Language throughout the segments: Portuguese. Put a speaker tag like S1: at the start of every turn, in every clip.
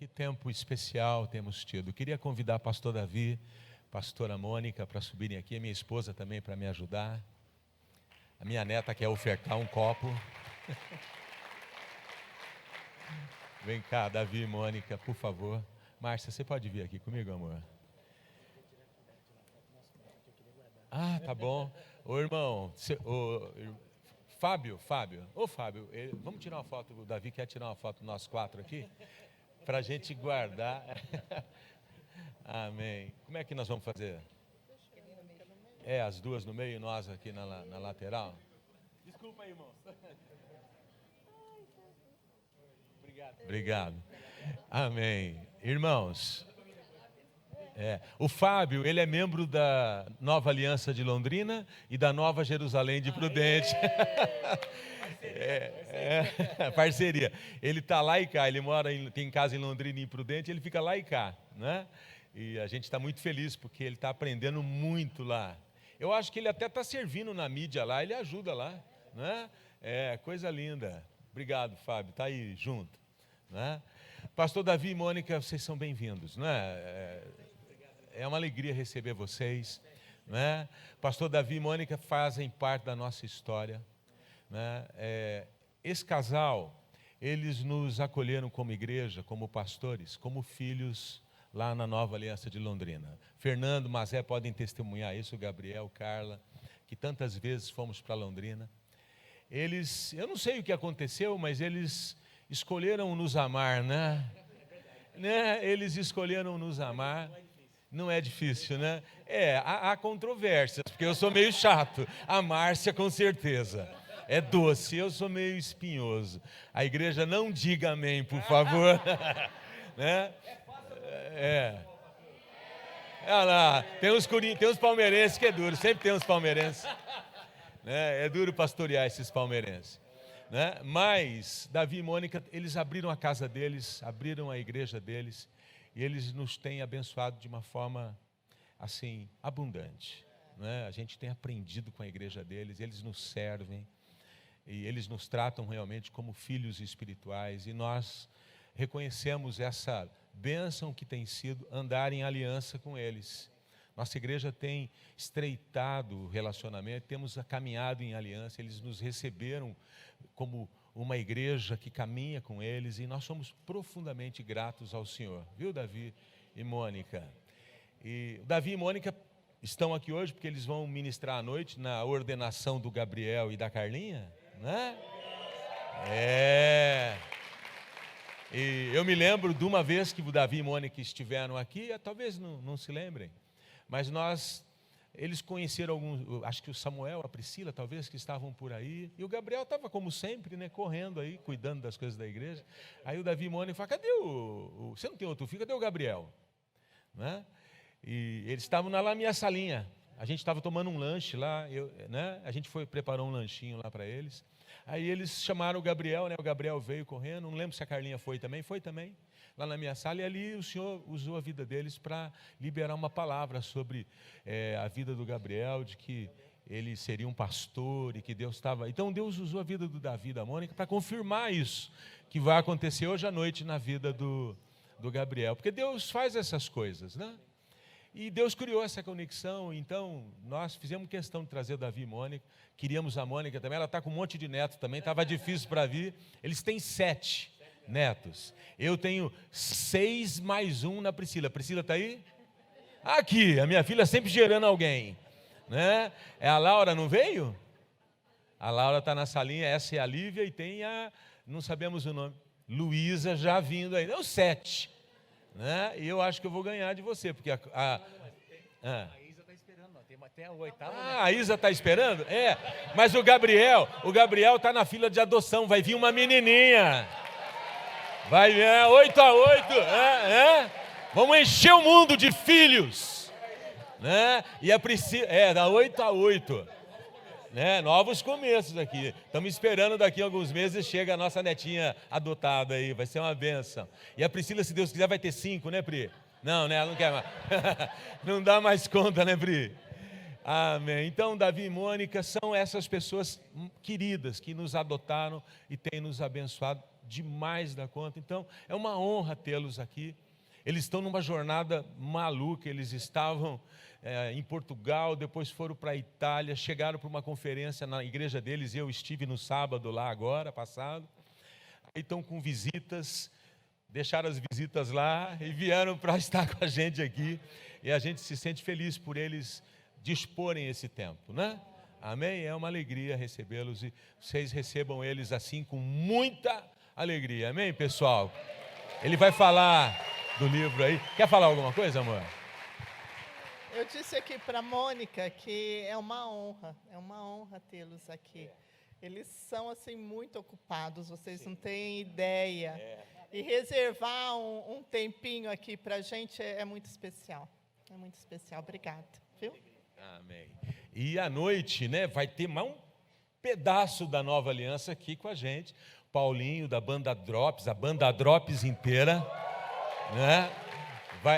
S1: Que tempo especial temos tido. Queria convidar pastor Davi, pastora Mônica para subirem aqui, a minha esposa também para me ajudar. A minha neta quer ofertar um copo. Vem cá, Davi e Mônica, por favor. Márcia, você pode vir aqui comigo, amor? Ah, tá bom. Ô, irmão, Fábio. Ô, Fábio, vamos tirar uma foto, o Davi quer tirar uma foto nós quatro aqui? Para a gente guardar. Amém. Como é que nós vamos fazer? As duas no meio e nós aqui na lateral? Desculpa aí, irmãos. Obrigado. Amém. Irmãos, o Fábio, ele é membro da Nova Aliança de Londrina e da Nova Jerusalém de Prudente. Parceria. Ele está lá e cá, ele tem casa em Londrina e em Prudente, ele fica lá e cá, né? E a gente está muito feliz porque ele está aprendendo muito lá. Eu acho que ele até está servindo na mídia lá, ele ajuda lá, né? Coisa linda. Obrigado, Fábio, está aí junto, né? Pastor Davi e Mônica, vocês são bem-vindos, né? É uma alegria receber vocês, né? Pastor Davi e Mônica fazem parte da nossa história, né? Esse casal, eles nos acolheram como igreja, como pastores, como filhos lá na Nova Aliança de Londrina. Fernando, Mazé podem testemunhar isso, Gabriel, Carla, que tantas vezes fomos para Londrina. Eu não sei o que aconteceu, mas eles escolheram nos amar, né? Eles escolheram nos amar. Não é difícil, né? Há controvérsias, porque eu sou meio chato. A Márcia, com certeza, é doce, eu sou meio espinhoso. A igreja não diga amém, por favor. Né? Olha lá, tem uns palmeirenses que é duro, sempre tem uns palmeirenses. Né? É duro pastorear esses palmeirenses. Né? Mas Davi e Mônica, eles abriram a casa deles, abriram a igreja deles, e eles nos têm abençoado de uma forma, assim, abundante. Né? A gente tem aprendido com a igreja deles, eles nos servem, e eles nos tratam realmente como filhos espirituais, e nós reconhecemos essa bênção que tem sido andar em aliança com eles. Nossa igreja tem estreitado o relacionamento, temos caminhado em aliança, eles nos receberam como uma igreja que caminha com eles, e nós somos profundamente gratos ao Senhor, viu, Davi e Mônica? E Davi e Mônica estão aqui hoje porque eles vão ministrar à noite na ordenação do Gabriel e da Carlinha, né? E eu me lembro de uma vez que o Davi e Mônica estiveram aqui, talvez não se lembrem, mas eles conheceram alguns, acho que o Samuel, a Priscila, talvez, que estavam por aí, e o Gabriel estava como sempre, né, correndo aí, cuidando das coisas da igreja. Aí o Davi e Mônica falaram: cadê você não tem outro filho, cadê o Gabriel? Né? E eles estavam lá na minha salinha, a gente estava tomando um lanche lá, né? A gente preparou um lanchinho lá para eles. Aí eles chamaram o Gabriel, né? O Gabriel veio correndo, não lembro se a Carlinha foi também, lá na minha sala, e ali o Senhor usou a vida deles para liberar uma palavra sobre a vida do Gabriel, de que ele seria um pastor e que Deus estava... Então Deus usou a vida do Davi e da Mônica para confirmar isso, que vai acontecer hoje à noite na vida do Gabriel, porque Deus faz essas coisas, né? E Deus criou essa conexão, então nós fizemos questão de trazer o Davi e Mônica, queríamos a Mônica também, ela está com um monte de neto também, estava difícil para vir, eles têm 7 netos, eu tenho 6 mais 1 na Priscila. Priscila está aí? Aqui, a minha filha sempre gerando alguém, né? A Laura não veio? A Laura está na salinha, essa é a Lívia, e tem não sabemos o nome, Luísa já vindo aí, deu 7. Né? E eu acho que eu vou ganhar de você, porque a
S2: Isa está esperando, tem até a 8ª.
S1: A Isa está esperando? Mas o Gabriel está na fila de adoção, vai vir uma menininha. Vai vir 8-8. Vamos encher o mundo de filhos. Né? E a Priscila, da 8-8. Né? Novos começos aqui. Estamos esperando daqui a alguns meses chega a nossa netinha adotada aí, vai ser uma bênção. E a Priscila, se Deus quiser, vai ter 5, né, Pri? Não, né? Ela não quer mais. Não dá mais conta, né, Pri? Amém. Então, Davi e Mônica são essas pessoas queridas que nos adotaram e têm nos abençoado demais da conta. Então, é uma honra tê-los aqui. Eles estão numa jornada maluca, eles estavam em Portugal, depois foram para a Itália, chegaram para uma conferência na igreja deles, eu estive no sábado lá agora, passado. Aí estão com visitas, deixaram as visitas lá e vieram para estar com a gente aqui. E a gente se sente feliz por eles disporem esse tempo, né? Amém? É uma alegria recebê-los e vocês recebam eles assim com muita alegria. Amém, pessoal? Ele vai falar do livro aí. Quer falar alguma coisa, amor?
S3: Eu disse aqui para a Mônica que é uma honra tê-los aqui. Eles são assim muito ocupados, vocês não têm ideia. E reservar um tempinho aqui para a gente é muito especial. É muito especial. Obrigada, viu?
S1: Amém. E à noite, né, vai ter mais um pedaço da Nova Aliança aqui com a gente. Paulinho, da banda Drops, a banda Drops inteira, né?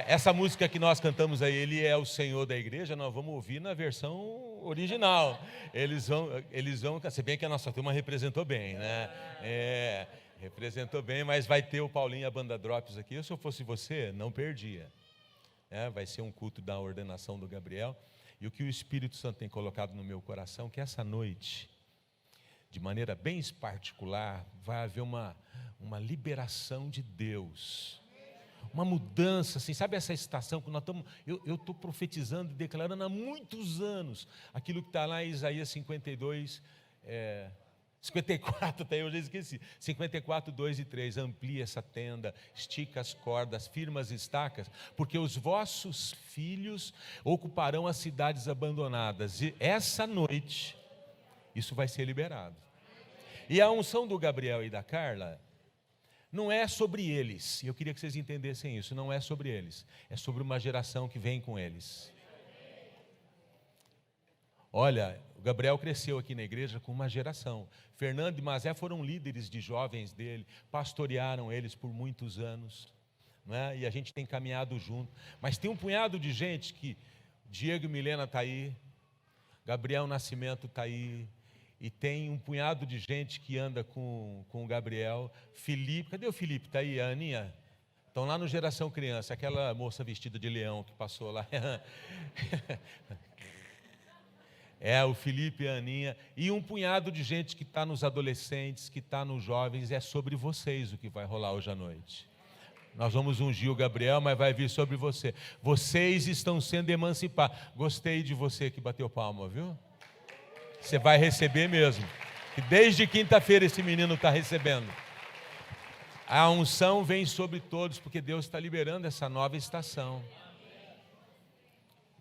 S1: Essa música que nós cantamos aí, ele é o Senhor da igreja, nós vamos ouvir na versão original. Eles vão, se bem que a nossa turma representou bem, né? Representou bem, mas vai ter o Paulinho e a banda Drops aqui. Se eu fosse você, não perdia. Vai ser um culto da ordenação do Gabriel. E o que o Espírito Santo tem colocado no meu coração, que essa noite, de maneira bem particular, vai haver uma liberação de Deus. Uma mudança, assim, sabe essa estação que nós estamos... Eu estou profetizando e declarando há muitos anos aquilo que está lá em Isaías 52, 54, até eu já esqueci, 54, 2 e 3, amplia essa tenda, estica as cordas, firma as estacas, porque os vossos filhos ocuparão as cidades abandonadas, e essa noite, isso vai ser liberado. E a unção do Gabriel e da Carla, não é sobre eles, eu queria que vocês entendessem isso, não é sobre eles, é sobre uma geração que vem com eles. Olha, o Gabriel cresceu aqui na igreja com uma geração. Fernando e Mazé foram líderes de jovens dele, pastorearam eles por muitos anos, né? E a gente tem caminhado junto. Mas tem um punhado de gente que, Diego e Milena está aí, Gabriel Nascimento está aí, e tem um punhado de gente que anda com o Gabriel. Felipe, cadê o Felipe? Está aí, a Aninha? Estão lá no Geração Criança, aquela moça vestida de leão que passou lá. O Felipe e a Aninha. E um punhado de gente que está nos adolescentes, que está nos jovens. É sobre vocês o que vai rolar hoje à noite. Nós vamos ungir o Gabriel, mas vai vir sobre você. Vocês estão sendo emancipados. Gostei de você que bateu palma, viu? Você vai receber mesmo. E desde quinta-feira esse menino está recebendo. A unção vem sobre todos, porque Deus está liberando essa nova estação.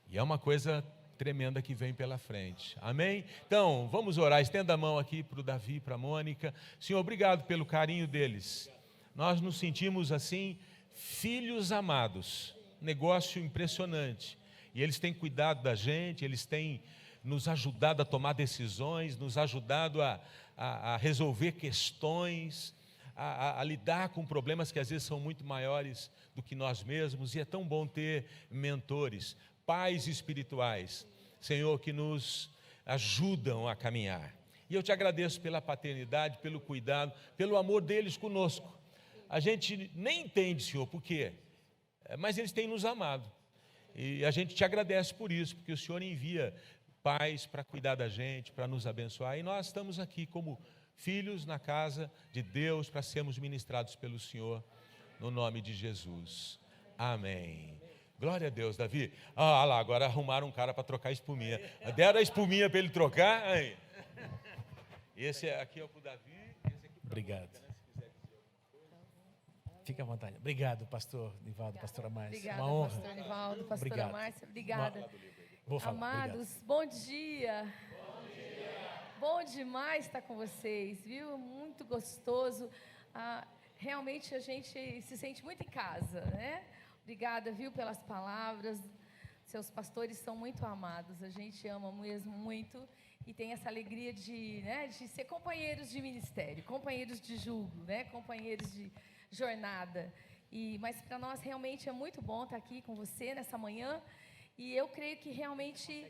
S1: E é uma coisa tremenda que vem pela frente. Amém? Então, vamos orar. Estenda a mão aqui para o Davi, para a Mônica. Senhor, obrigado pelo carinho deles. Nós nos sentimos assim, filhos amados. Negócio impressionante. E eles têm cuidado da gente, eles têm nos ajudado a tomar decisões, nos ajudado a resolver questões, a lidar com problemas que às vezes são muito maiores do que nós mesmos. E é tão bom ter mentores, pais espirituais, Senhor, que nos ajudam a caminhar. E eu te agradeço pela paternidade, pelo cuidado, pelo amor deles conosco. A gente nem entende, Senhor, por quê, mas eles têm nos amado. E a gente te agradece por isso, porque o Senhor envia pais para cuidar da gente, para nos abençoar. E nós estamos aqui como filhos na casa de Deus para sermos ministrados pelo Senhor, no nome de Jesus. Amém. Glória a Deus, Davi. Ah lá, agora arrumaram um cara para trocar a espuminha. Deram a espuminha para ele trocar. Aí. Esse aqui é o para o Davi. Esse aqui
S2: Obrigado. Fique à vontade. Obrigado, pastor Nivaldo, pastora Márcia.
S4: Obrigada,
S2: uma honra.
S4: pastor Nivaldo, pastora
S2: Obrigado.
S4: Márcia. Obrigada.
S2: Vou falar.
S4: Amados,
S2: Obrigado.
S4: bom dia. Bom demais estar com vocês, viu? Muito gostoso. Realmente a gente se sente muito em casa, né? Obrigada, viu, pelas palavras. Seus pastores são muito amados. A gente ama mesmo muito e tem essa alegria de ser companheiros de ministério, companheiros de julgo, né? Companheiros de jornada. Mas para nós realmente é muito bom estar aqui com você nessa manhã. E eu creio que realmente,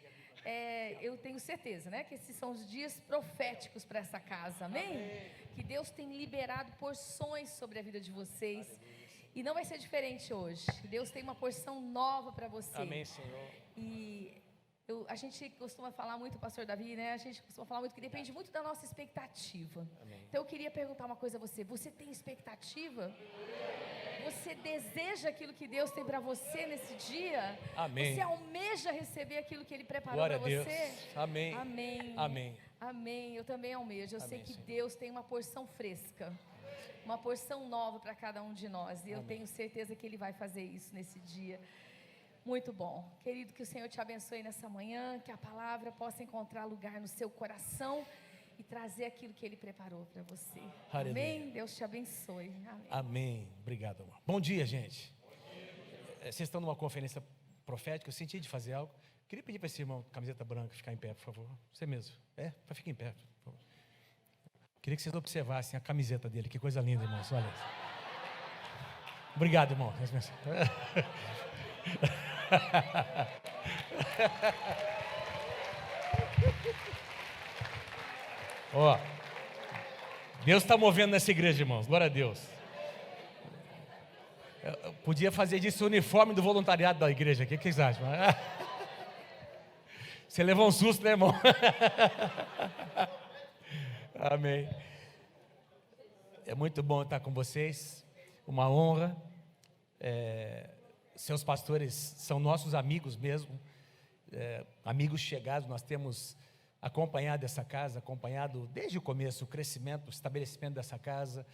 S4: eu tenho certeza, né, que esses são os dias proféticos para essa casa, amém? que Deus tem liberado porções sobre a vida de vocês. E não vai ser diferente hoje. Deus tem uma porção nova para você.
S2: Amém, Senhor.
S4: E a gente costuma falar muito, pastor Davi, né? A gente costuma falar muito que depende muito da nossa expectativa.
S2: Amém.
S4: Então eu queria perguntar uma coisa a você. Você tem expectativa? Você deseja aquilo que Deus tem para você nesse dia?
S2: Amém.
S4: Você almeja receber aquilo que Ele preparou
S2: Glória
S4: para
S2: a Deus.
S4: você?
S2: Amém.
S4: Amém.
S2: Amém.
S4: Amém. Eu também almejo. Eu sei
S2: Amém,
S4: que
S2: Senhor.
S4: Deus tem uma porção fresca, uma porção nova para cada um de nós. E eu tenho certeza que Ele vai fazer isso nesse dia. Muito bom. Querido, que o Senhor te abençoe nessa manhã, que a palavra possa encontrar lugar no seu coração e trazer aquilo que Ele preparou para você.
S2: Aleluia.
S4: Amém? Deus te abençoe. Amém.
S2: Amém. Obrigado, amor. Bom dia, gente. Vocês estão numa conferência profética, eu senti de fazer algo. Queria pedir para esse irmão, camiseta branca, ficar em pé, por favor. Você mesmo. Para ficar em pé, por favor. Queria que vocês observassem a camiseta dele. Que coisa linda, irmãos. Olha isso. Obrigado, irmão. Ó, Deus está movendo nessa igreja, irmãos. Glória a Deus. Eu podia fazer disso o uniforme do voluntariado da igreja. O que vocês acham? Você levou um susto, né, irmão? Amém. É muito bom estar com vocês. Uma honra. Seus pastores são nossos amigos mesmo. Amigos chegados. Nós temos acompanhado essa casa, acompanhado desde o começo o crescimento, o estabelecimento dessa casa,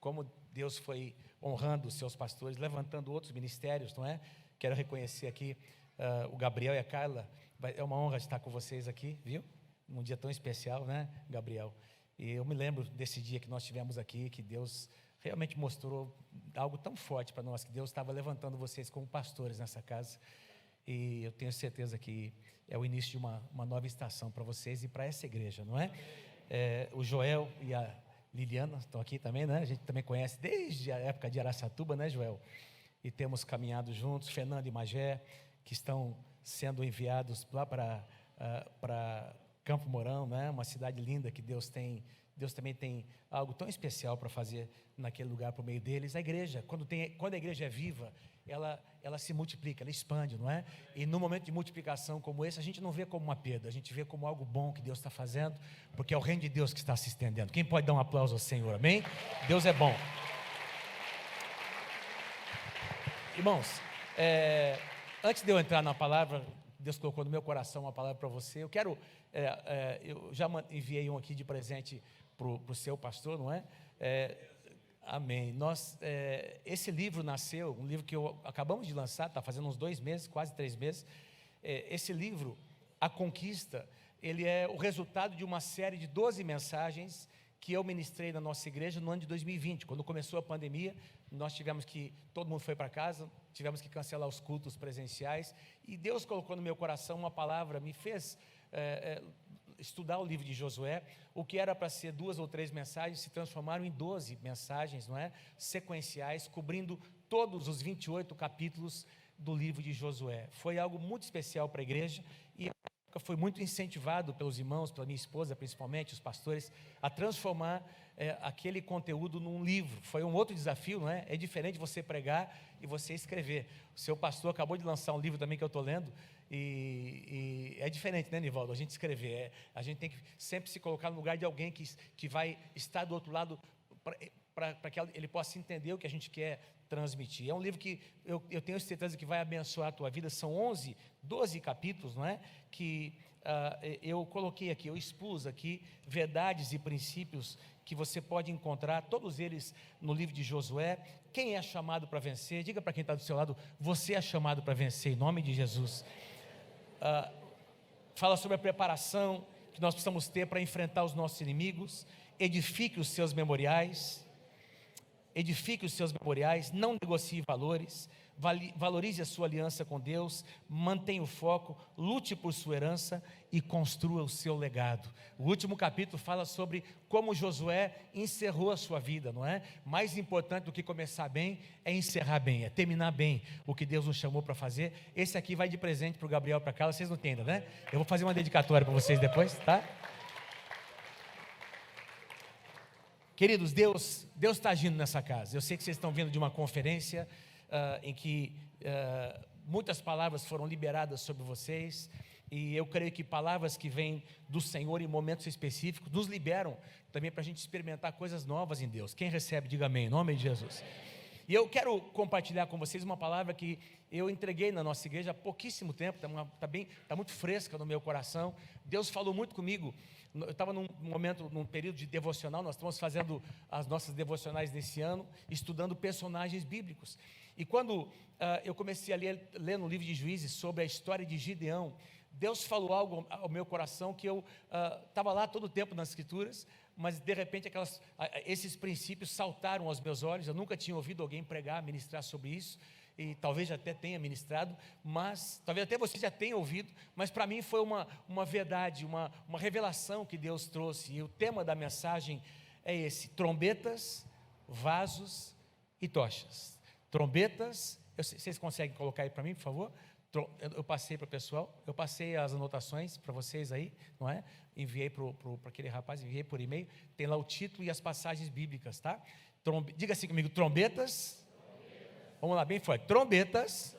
S2: como Deus foi honrando os seus pastores, levantando outros ministérios, não é? Quero reconhecer aqui o Gabriel e a Carla. É uma honra estar com vocês aqui, viu? Num dia tão especial, né, Gabriel? E eu me lembro desse dia que nós tivemos aqui, que Deus realmente mostrou algo tão forte para nós, que Deus estava levantando vocês como pastores nessa casa. E eu tenho certeza que é o início de uma nova estação para vocês e para essa igreja, não é? O Joel e a Liliana estão aqui também, né? A gente também conhece desde a época de Araçatuba, né, Joel? E temos caminhado juntos, Fernando e Magé, que estão sendo enviados lá para Campo Mourão, né? Uma cidade linda que Deus também tem algo tão especial para fazer naquele lugar por meio deles. A igreja, quando a igreja é viva, ela se multiplica, ela expande, não é? E no momento de multiplicação como esse, a gente não vê como uma perda, a gente vê como algo bom que Deus está fazendo, porque é o reino de Deus que está se estendendo. Quem pode dar um aplauso ao Senhor, amém? Deus é bom. Irmãos, antes de eu entrar na palavra, Deus colocou no meu coração uma palavra para você. Eu quero, eu já enviei um aqui de presente para o seu pastor, não é? Amém. Esse livro nasceu, um livro que acabamos de lançar, está fazendo uns 2 meses, quase 3 meses. Esse livro, A Conquista, ele é o resultado de uma série de 12 mensagens que eu ministrei na nossa igreja no ano de 2020. Quando começou a pandemia, todo mundo foi para casa, tivemos que cancelar os cultos presenciais, e Deus colocou no meu coração uma palavra, me fez estudar o livro de Josué. O que era para ser 2 ou 3 mensagens se transformaram em 12 mensagens, não é? Sequenciais, cobrindo todos os 28 capítulos do livro de Josué. Foi algo muito especial para a igreja, e foi muito incentivado pelos irmãos, pela minha esposa principalmente, os pastores, a transformar aquele conteúdo num livro. Foi um outro desafio, não é? É diferente você pregar e você escrever. O seu pastor acabou de lançar um livro também que eu estou lendo, e é diferente, né, Nivaldo? A gente escrever, a gente tem que sempre se colocar no lugar de alguém que vai estar do outro lado, para que ele possa entender o que a gente quer transmitir. É um livro que eu tenho certeza que vai abençoar a tua vida. São 12 capítulos, não é? Que eu coloquei aqui, eu expus aqui verdades e princípios que você pode encontrar, todos eles no livro de Josué. Quem é chamado para vencer? Diga para quem está do seu lado: você é chamado para vencer, em nome de Jesus. Fala sobre a preparação que nós precisamos ter para enfrentar os nossos inimigos. Edifique os seus memoriais. Edifique os seus memoriais, não negocie valores, valorize a sua aliança com Deus, mantenha o foco, lute por sua herança e construa o seu legado. O último capítulo fala sobre como Josué encerrou a sua vida, não é? Mais importante do que começar bem é encerrar bem, é terminar bem o que Deus nos chamou para fazer. Esse aqui vai de presente para o Gabriel, para cá, vocês não entendem, né? Eu vou fazer uma dedicatória para vocês depois, tá? Queridos, Deus está agindo nessa casa. Eu sei que vocês estão vindo de uma conferência em que muitas palavras foram liberadas sobre vocês, e eu creio que palavras que vêm do Senhor em momentos específicos nos liberam também para a gente experimentar coisas novas em Deus. Quem recebe, diga amém, em nome de Jesus. E eu quero compartilhar com vocês uma palavra que eu entreguei na nossa igreja há pouquíssimo tempo, está muito fresca no meu coração. Deus falou muito comigo. Eu estava num período de devocional, nós estamos fazendo as nossas devocionais desse ano, estudando personagens bíblicos. E quando eu comecei a ler no livro de Juízes sobre a história de Gideão, Deus falou algo ao meu coração que eu estava lá todo o tempo nas Escrituras, mas de repente esses princípios saltaram aos meus olhos. Eu nunca tinha ouvido alguém pregar, ministrar sobre isso, e talvez até tenha ministrado, mas talvez até você já tenha ouvido, mas para mim foi uma verdade, uma revelação que Deus trouxe. E o tema da mensagem é esse: trombetas, vasos e tochas. Trombetas, vocês conseguem colocar aí para mim, por favor? Eu passei para o pessoal, eu passei as anotações para vocês aí, não é? Enviei para aquele rapaz, enviei por e-mail, tem lá o título e as passagens bíblicas, tá? Diga assim comigo: trombetas. Vamos lá, bem forte: trombetas,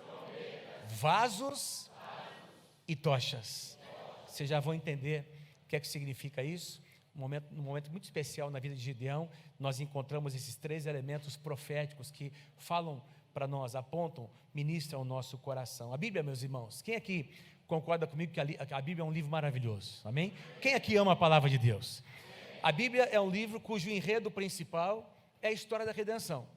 S2: vasos e tochas. Vocês já vão entender o que é que significa isso. Num momento muito especial na vida de Gideão, nós encontramos esses 3 elementos proféticos que falam para nós, apontam, ministram ao nosso coração. A Bíblia, meus irmãos, quem aqui concorda comigo que a Bíblia é um livro maravilhoso? Amém? Quem aqui ama a palavra de Deus? A Bíblia é um livro cujo enredo principal é a história da redenção,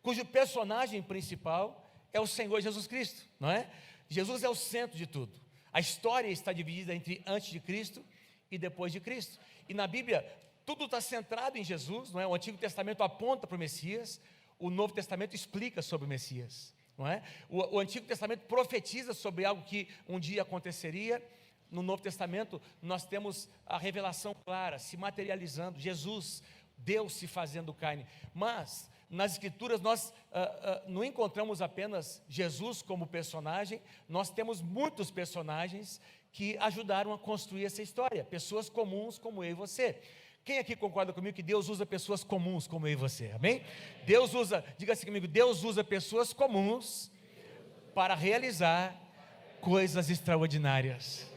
S2: cujo personagem principal é o Senhor Jesus Cristo, não é? Jesus é o centro de tudo. A história está dividida entre antes de Cristo e depois de Cristo. E na Bíblia, tudo está centrado em Jesus, não é? O Antigo Testamento aponta para o Messias, o Novo Testamento explica sobre o Messias, não é? O Antigo Testamento profetiza sobre algo que um dia aconteceria. No Novo Testamento nós temos a revelação clara, se materializando, Jesus, Deus se fazendo carne. Mas nas Escrituras nós não encontramos apenas Jesus como personagem, nós temos muitos personagens que ajudaram a construir essa história, pessoas comuns como eu e você. Quem aqui concorda comigo que Deus usa pessoas comuns como eu e você? Amém? Deus usa, diga assim comigo: Deus usa pessoas comuns para realizar coisas extraordinárias.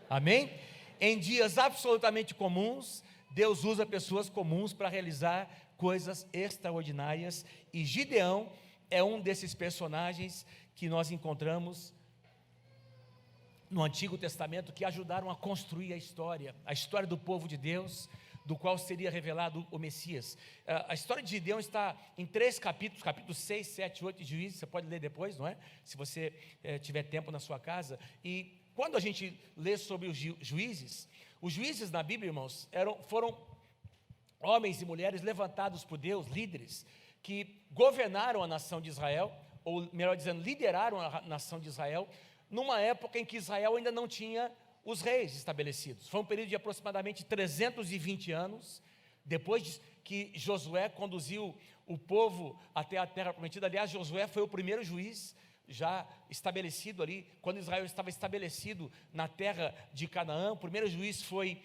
S2: Amém? Em dias absolutamente comuns, Deus usa pessoas comuns para realizar coisas extraordinárias. E Gideão é um desses personagens que nós encontramos no Antigo Testamento, que ajudaram a construir a história do povo de Deus, do qual seria revelado o Messias. A história de Gideão está em 3 capítulos, capítulos 6, 7, 8 de Juízes. Você pode ler depois, não é? Se você tiver tempo na sua casa. E quando a gente lê sobre os juízes na Bíblia, irmãos, foram homens e mulheres levantados por Deus, líderes, que governaram a nação de Israel, ou melhor dizendo, lideraram a nação de Israel, numa época em que Israel ainda não tinha os reis estabelecidos. Foi um período de aproximadamente 320 anos, depois que Josué conduziu o povo até a terra prometida. Aliás, Josué foi o primeiro juiz já estabelecido ali, quando Israel estava estabelecido na terra de Canaã. O primeiro juiz foi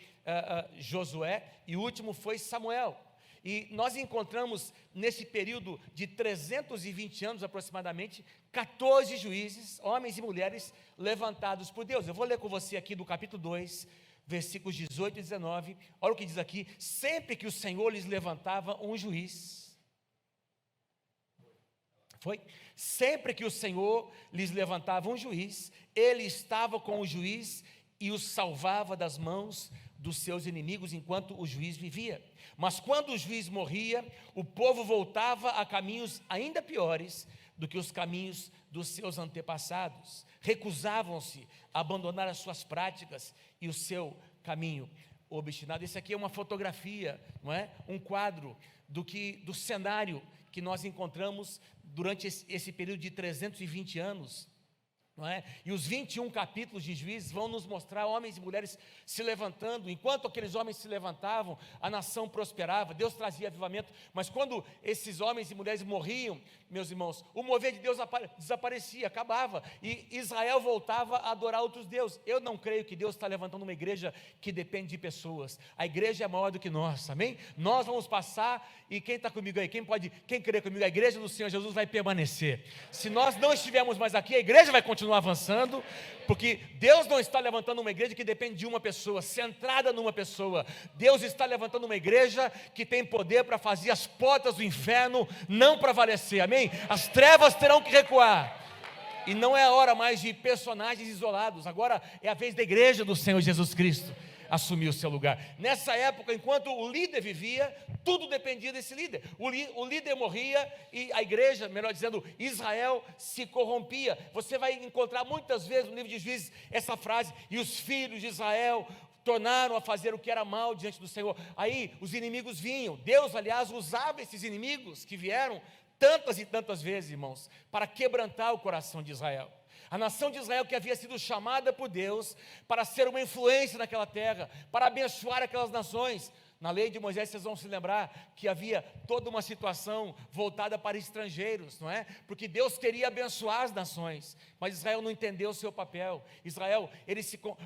S2: Josué, e o último foi Samuel. E nós encontramos nesse período de 320 anos aproximadamente, 14 juízes, homens e mulheres levantados por Deus. Eu vou ler com você aqui do capítulo 2, versículos 18 e 19, olha o que diz aqui: sempre que o Senhor lhes levantava um juiz, sempre que o Senhor lhes levantava um juiz, ele estava com o juiz e os salvava das mãos dos seus inimigos enquanto o juiz vivia. Mas quando o juiz morria, o povo voltava a caminhos ainda piores do que os caminhos dos seus antepassados. Recusavam-se a abandonar as suas práticas e o seu caminho obstinado. Isso aqui é uma fotografia, não é? Um quadro do cenário que nós encontramos durante esse período de 320 anos não é? E os 21 capítulos de Juízes vão nos mostrar homens e mulheres se levantando. Enquanto aqueles homens se levantavam, a nação prosperava, Deus trazia avivamento. Mas quando esses homens e mulheres morriam, meus irmãos, o mover de Deus desaparecia, acabava, e Israel voltava a adorar outros deuses. Eu não creio que Deus está levantando uma igreja que depende de pessoas. A igreja é maior do que nós, amém? Nós vamos passar, e quem está comigo aí, quem crê comigo, a igreja do Senhor Jesus vai permanecer. Se nós não estivermos mais aqui, a igreja vai continuar avançando, porque Deus não está levantando uma igreja que depende de uma pessoa, centrada numa pessoa. Deus está levantando uma igreja que tem poder para fazer as portas do inferno não prevalecer, amém? As trevas terão que recuar, e não é a hora mais de personagens isolados, agora é a vez da igreja do Senhor Jesus Cristo assumir o seu lugar. Nessa época, enquanto o líder vivia, tudo dependia desse líder. O líder morria e a igreja, melhor dizendo, Israel, se corrompia. Você vai encontrar muitas vezes no livro de Juízes essa frase: e os filhos de Israel tornaram a fazer o que era mal diante do Senhor. Aí os inimigos vinham. Deus, aliás, usava esses inimigos que vieram tantas e tantas vezes, irmãos, para quebrantar o coração de Israel. A nação de Israel, que havia sido chamada por Deus para ser uma influência naquela terra, para abençoar aquelas nações. Na lei de Moisés, vocês vão se lembrar que havia toda uma situação voltada para estrangeiros, não é? Porque Deus queria abençoar as nações, mas Israel não entendeu o seu papel. Israel,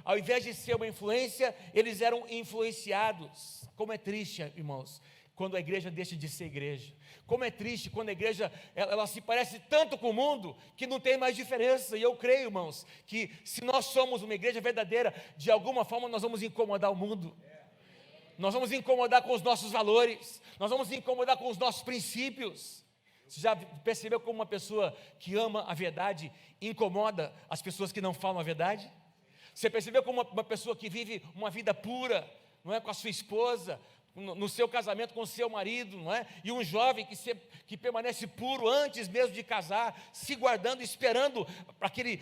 S2: ao invés de ser uma influência, eles eram influenciados. Como é triste, irmãos, quando a igreja deixa de ser igreja. Como é triste quando a igreja ela se parece tanto com o mundo que não tem mais diferença. E eu creio, irmãos, que se nós somos uma igreja verdadeira, de alguma forma nós vamos incomodar o mundo. Nós vamos incomodar com os nossos valores, nós vamos incomodar com os nossos princípios. Você já percebeu como uma pessoa que ama a verdade incomoda as pessoas que não falam a verdade? Você percebeu como uma pessoa que vive uma vida pura, não é, com a sua esposa, no seu casamento com o seu marido, não é? E um jovem que permanece puro antes mesmo de casar, se guardando, esperando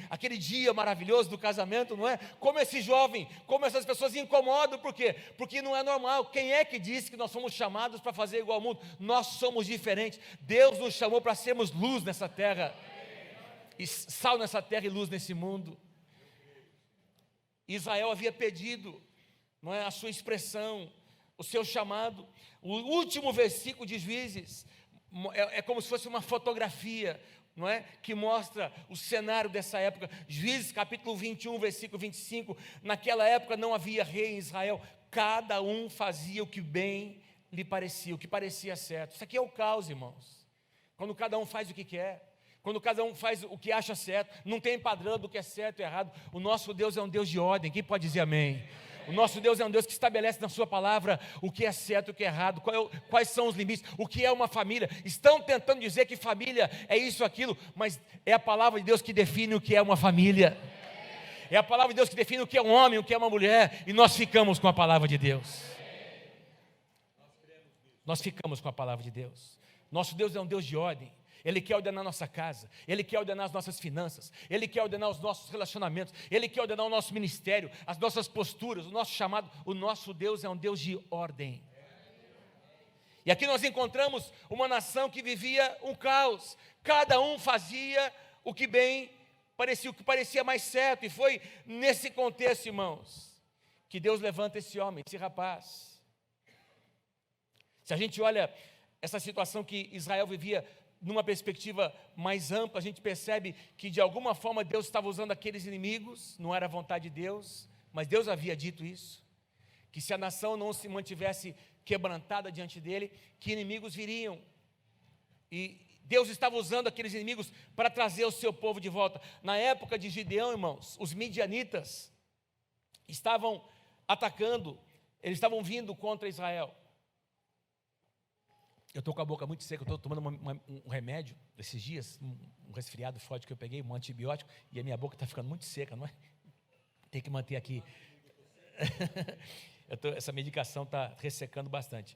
S2: aquele dia maravilhoso do casamento, não é? Como esse jovem, como essas pessoas incomodam, por quê? Porque não é normal. Quem é que disse que nós somos chamados para fazer igual ao mundo? Nós somos diferentes. Deus nos chamou para sermos luz nessa terra, e sal nessa terra e luz nesse mundo. Israel havia pedido, não é, a sua expressão, o seu chamado. O último versículo de Juízes é como se fosse uma fotografia, não é? Que mostra o cenário dessa época. Juízes capítulo 21, versículo 25. Naquela época não havia rei em Israel, cada um fazia o que bem lhe parecia, o que parecia certo. Isso aqui é o caos, irmãos. Quando cada um faz o que quer, quando cada um faz o que acha certo, não tem padrão do que é certo e errado. O nosso Deus é um Deus de ordem. Quem pode dizer amém? O nosso Deus é um Deus que estabelece na sua palavra o que é certo e o que é errado, quais são os limites, o que é uma família. Estão tentando dizer que família é isso, aquilo, mas é a palavra de Deus que define o que é uma família. É a palavra de Deus que define o que é um homem, o que é uma mulher, e nós ficamos com a palavra de Deus. Nós ficamos com a palavra de Deus. Nosso Deus é um Deus de ordem. Ele quer ordenar a nossa casa, Ele quer ordenar as nossas finanças, Ele quer ordenar os nossos relacionamentos, Ele quer ordenar o nosso ministério, as nossas posturas, o nosso chamado. O nosso Deus é um Deus de ordem. E aqui nós encontramos uma nação que vivia um caos. Cada um fazia o que parecia mais certo. E foi nesse contexto, irmãos, que Deus levanta esse homem, esse rapaz. Se a gente olha essa situação que Israel vivia numa perspectiva mais ampla, a gente percebe que de alguma forma Deus estava usando aqueles inimigos, não era a vontade de Deus, mas Deus havia dito isso, que se a nação não se mantivesse quebrantada diante dele, que inimigos viriam, e Deus estava usando aqueles inimigos para trazer o seu povo de volta. Na época de Gideão, irmãos, os midianitas estavam atacando, eles estavam vindo contra Israel. Eu estou com a boca muito seca, eu estou tomando um remédio esses dias, um resfriado forte que eu peguei, um antibiótico, e a minha boca está ficando muito seca, não é? Tem que manter aqui. Essa medicação está ressecando bastante.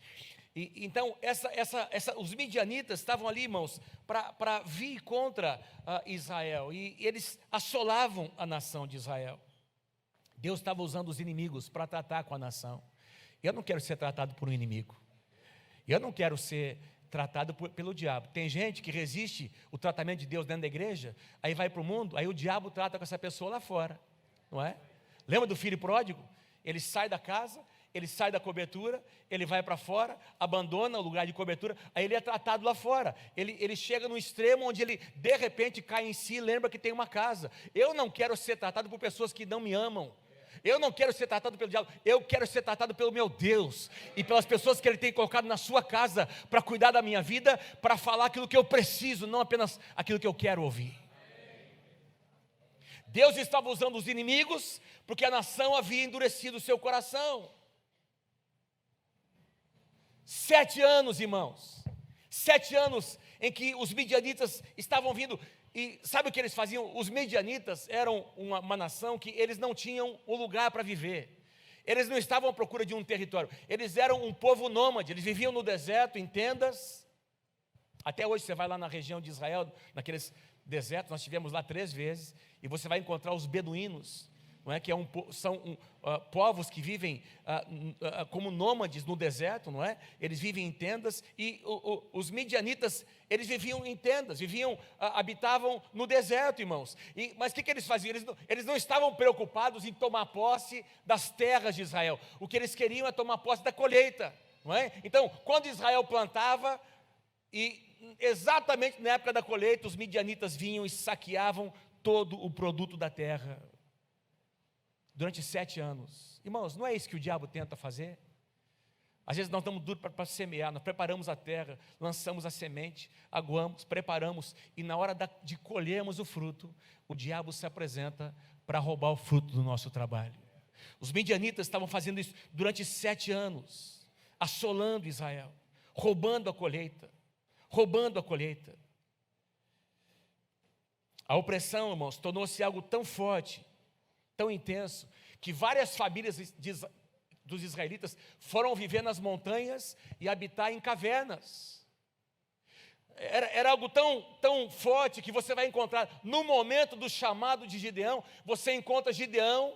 S2: Então, os midianitas estavam ali, irmãos, para vir contra Israel, e eles assolavam a nação de Israel. Deus estava usando os inimigos para tratar com a nação. Eu não quero ser tratado por um inimigo. Eu não quero ser tratado pelo diabo. Tem gente que resiste o tratamento de Deus dentro da igreja, aí vai para o mundo, aí o diabo trata com essa pessoa lá fora, não é? Lembra do filho pródigo? Ele sai da casa, ele sai da cobertura, ele vai para fora, abandona o lugar de cobertura, aí ele é tratado lá fora. Ele chega no extremo onde ele de repente cai em si e lembra que tem uma casa. Eu não quero ser tratado por pessoas que não me amam. Eu não quero ser tratado pelo diabo, eu quero ser tratado pelo meu Deus e pelas pessoas que Ele tem colocado na sua casa para cuidar da minha vida, para falar aquilo que eu preciso, não apenas aquilo que eu quero ouvir. Deus estava usando os inimigos porque a nação havia endurecido o seu coração. 7 anos, irmãos, 7 anos em que os midianitas estavam vindo. E sabe o que eles faziam? Os midianitas eram uma nação que eles não tinham um lugar para viver. Eles não estavam à procura de um território. Eles eram um povo nômade. Eles viviam no deserto, em tendas. Até hoje você vai lá na região de Israel, naqueles desertos, nós estivemos lá 3 vezes, e você vai encontrar os beduínos, não é? Que são povos que vivem como nômades no deserto, não é? Eles vivem em tendas, e os midianitas, eles viviam em tendas, habitavam no deserto, irmãos. Mas o que eles faziam? Eles não estavam preocupados em tomar posse das terras de Israel. O que eles queriam é tomar posse da colheita, não é? Então, quando Israel plantava, e exatamente na época da colheita, os midianitas vinham e saqueavam todo o produto da terra. Durante 7 anos. Irmãos, não é isso que o diabo tenta fazer? Às vezes nós damos duro para semear, nós preparamos a terra, lançamos a semente, aguamos, preparamos, e na hora de colhermos o fruto, o diabo se apresenta para roubar o fruto do nosso trabalho. Os midianitas estavam fazendo isso durante 7 anos, assolando Israel, roubando a colheita, roubando a colheita. A opressão, irmãos, tornou-se algo tão forte, tão intenso, que várias famílias dos israelitas foram viver nas montanhas e habitar em cavernas. Era algo tão forte que você vai encontrar, no momento do chamado de Gideão, você encontra Gideão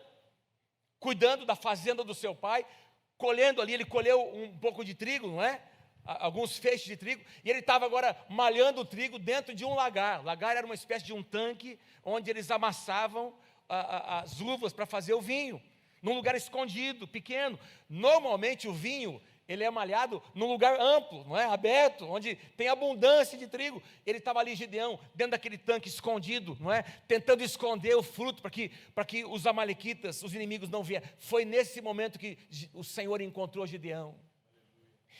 S2: cuidando da fazenda do seu pai, colhendo ali, ele colheu um pouco de trigo, não é? Alguns feixes de trigo, e ele estava agora malhando o trigo dentro de um lagar. O lagar era uma espécie de um tanque, onde eles amassavam as uvas para fazer o vinho, num lugar escondido, pequeno. Normalmente o vinho, ele é malhado num lugar amplo, não é? Aberto, onde tem abundância de trigo. Ele estava ali, Gideão, dentro daquele tanque escondido, não é? Tentando esconder o fruto para que os amalequitas, os inimigos não viessem. Foi nesse momento que o Senhor encontrou Gideão.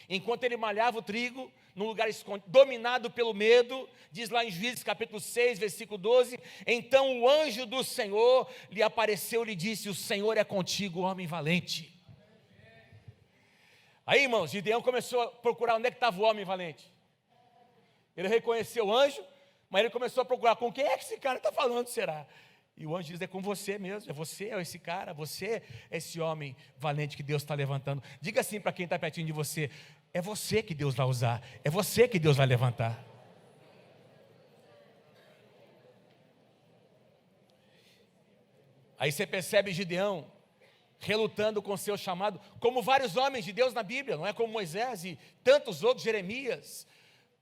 S2: Enquanto ele malhava o trigo, num lugar escondido, dominado pelo medo, diz lá em Juízes capítulo 6, versículo 12, então o anjo do Senhor lhe apareceu e lhe disse, o Senhor é contigo, homem valente. Aí, irmãos, Gideão começou a procurar onde é que estava o homem valente. Ele reconheceu o anjo, mas ele começou a procurar, com quem é que esse cara está falando, será? E o anjo diz, é com você mesmo, é você, é esse cara, você é esse homem valente que Deus está levantando. Diga assim para quem está pertinho de você, é você que Deus vai usar, é você que Deus vai levantar. Aí você percebe Gideão relutando com o seu chamado, como vários homens de Deus na Bíblia, não é? Como Moisés e tantos outros, Jeremias,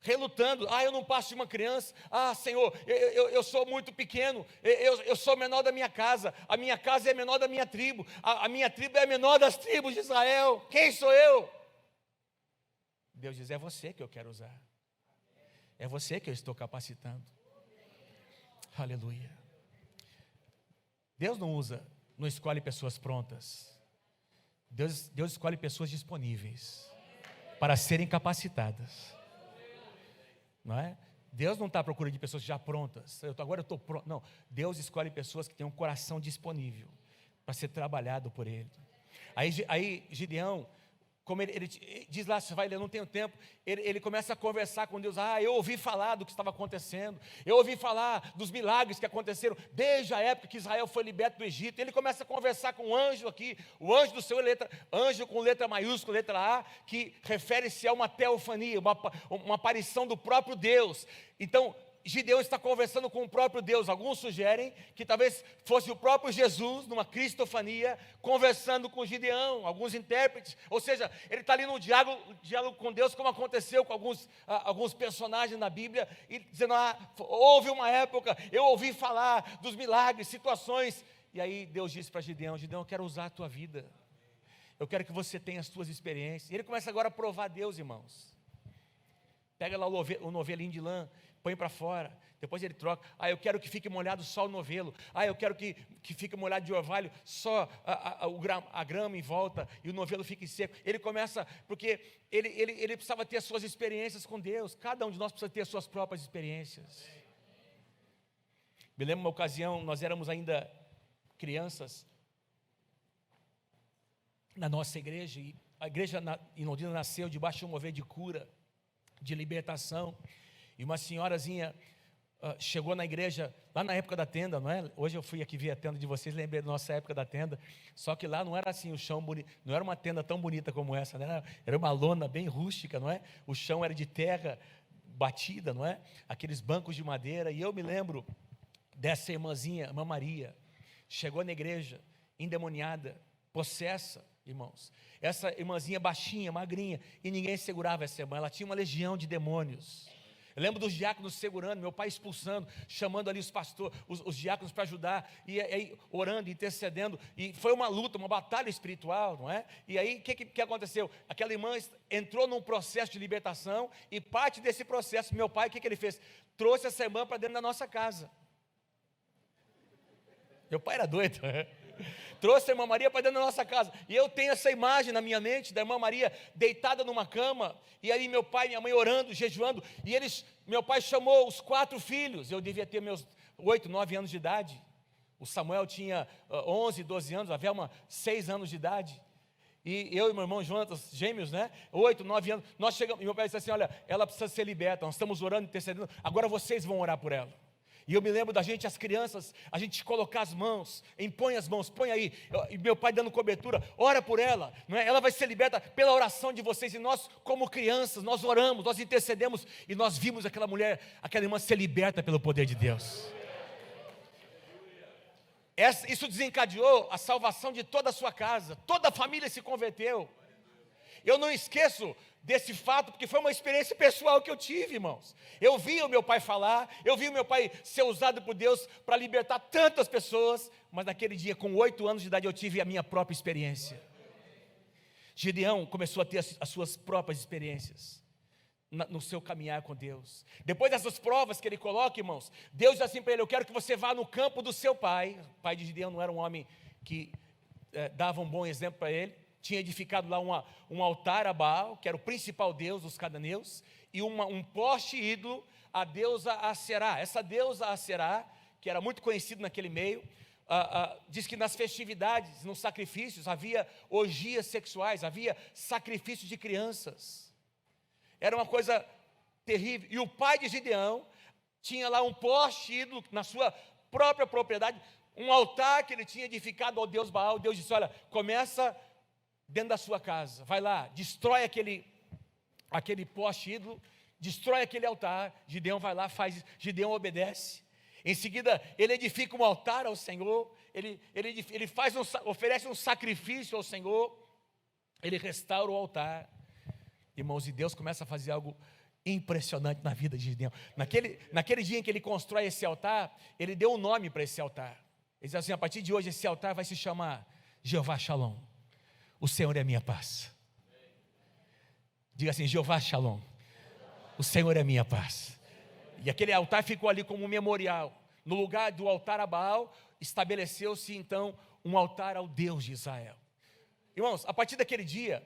S2: relutando, eu não passo de uma criança, Senhor, eu sou muito pequeno, eu sou menor da minha casa, a minha casa é menor da minha tribo, a minha tribo é a menor das tribos de Israel, quem sou eu? Deus diz, é você que eu quero usar, é você que eu estou capacitando. Aleluia. Deus não escolhe pessoas prontas, Deus escolhe pessoas disponíveis para serem capacitadas. Não é? Deus não está à procura de pessoas já prontas. Agora eu estou pronto. Não, Deus escolhe pessoas que têm um coração disponível para ser trabalhado por Ele. Aí Gideão, como ele diz lá, você vai ler, não tenho tempo, ele começa a conversar com Deus, eu ouvi falar do que estava acontecendo, eu ouvi falar dos milagres que aconteceram, desde a época que Israel foi liberto do Egito. Ele começa a conversar com um anjo aqui, o anjo do Senhor, anjo com letra maiúscula, letra A, que refere-se a uma teofania, uma aparição do próprio Deus. Então, Gideão está conversando com o próprio Deus. Alguns sugerem que talvez fosse o próprio Jesus, numa cristofania, conversando com Gideão, alguns intérpretes. Ou seja, ele está ali no diálogo com Deus, como aconteceu com alguns personagens na Bíblia, e dizendo, houve uma época, eu ouvi falar dos milagres, situações. E aí Deus disse para Gideão, eu quero usar a tua vida. Eu quero que você tenha as tuas experiências. E ele começa agora a provar Deus, irmãos. Pega lá o novelinho de lã, põe para fora, depois ele troca. Eu quero que fique molhado só o novelo. Eu quero que fique molhado de orvalho só a grama em volta e o novelo fique seco. Ele começa, porque ele precisava ter as suas experiências com Deus. Cada um de nós precisa ter as suas próprias experiências. Me lembro uma ocasião, nós éramos ainda crianças na nossa igreja, e a igreja em Londrina nasceu debaixo de um mover de cura, de libertação, e uma senhorazinha chegou na igreja, lá na época da tenda, não é? Hoje eu fui aqui ver a tenda de vocês, lembrei da nossa época da tenda, só que lá não era assim o chão bonito, não era uma tenda tão bonita como essa, né? Era uma lona bem rústica, não é? O chão era de terra batida, não é? Aqueles bancos de madeira, e eu me lembro dessa irmãzinha, irmã Maria, chegou na igreja, endemoniada, possessa, irmãos. Essa irmãzinha baixinha, magrinha, e ninguém segurava essa irmã, ela tinha uma legião de demônios. Eu lembro dos diáconos segurando, meu pai expulsando, chamando ali os pastores, os diáconos para ajudar, e aí orando, intercedendo, e foi uma luta, uma batalha espiritual, não é? E aí, o que aconteceu? Aquela irmã entrou num processo de libertação, e parte desse processo, meu pai, o que ele fez? Trouxe essa irmã para dentro da nossa casa. Meu pai era doido, trouxe a irmã Maria para dentro da nossa casa, e eu tenho essa imagem na minha mente, da irmã Maria deitada numa cama, e aí meu pai e minha mãe orando, jejuando, e meu pai chamou os 4 filhos, eu devia ter meus 8, 9 anos de idade, o Samuel tinha 11, 12 anos, a Velma 6 anos de idade, e eu e meu irmão Jonas, gêmeos, né, 8, 9 anos, nós chegamos, e meu pai disse assim, olha, ela precisa ser liberta, nós estamos orando, intercedendo, agora vocês vão orar por ela. E eu me lembro da gente, as crianças, a gente colocar as mãos, impõe as mãos, põe aí, e meu pai dando cobertura, ora por ela, não é? Ela vai ser liberta pela oração de vocês, e nós como crianças, nós oramos, nós intercedemos, e nós vimos aquela mulher, aquela irmã ser liberta pelo poder de Deus. Isso desencadeou a salvação de toda a sua casa, toda a família se converteu. Eu não esqueço desse fato, porque foi uma experiência pessoal que eu tive, irmãos. Eu vi o meu pai falar, eu vi o meu pai ser usado por Deus para libertar tantas pessoas, mas naquele dia, com 8 anos de idade, eu tive a minha própria experiência. Gideão começou a ter as suas próprias experiências no seu caminhar com Deus. Depois dessas provas que ele coloca, irmãos, Deus diz assim para ele, eu quero que você vá no campo do seu pai. O pai de Gideão não era um homem que dava um bom exemplo para ele. Tinha edificado lá um altar a Baal, que era o principal deus dos cananeus, e um poste ídolo, a deusa Aserá. Essa deusa Aserá, que era muito conhecida naquele meio, diz que nas festividades, nos sacrifícios, havia orgias sexuais, havia sacrifícios de crianças. Era uma coisa terrível. E o pai de Gideão tinha lá um poste ídolo na sua própria propriedade, um altar que ele tinha edificado ao deus Baal. Deus disse, olha, começa dentro da sua casa, vai lá, destrói aquele poste ídolo, destrói aquele altar. Gideão vai lá, faz isso, Gideão obedece. Em seguida, ele edifica um altar ao Senhor, ele oferece um sacrifício ao Senhor, ele restaura o altar. Irmãos, e Deus começa a fazer algo impressionante na vida de Gideão. Naquele dia em que ele constrói esse altar, ele deu um nome para esse altar. Ele diz assim, a partir de hoje esse altar vai se chamar Jeová Shalom. O Senhor é a minha paz. Diga assim, Jeová Shalom. O Senhor é a minha paz. E aquele altar ficou ali como um memorial. No lugar do altar a Baal, estabeleceu-se então um altar ao Deus de Israel. Irmãos, a partir daquele dia,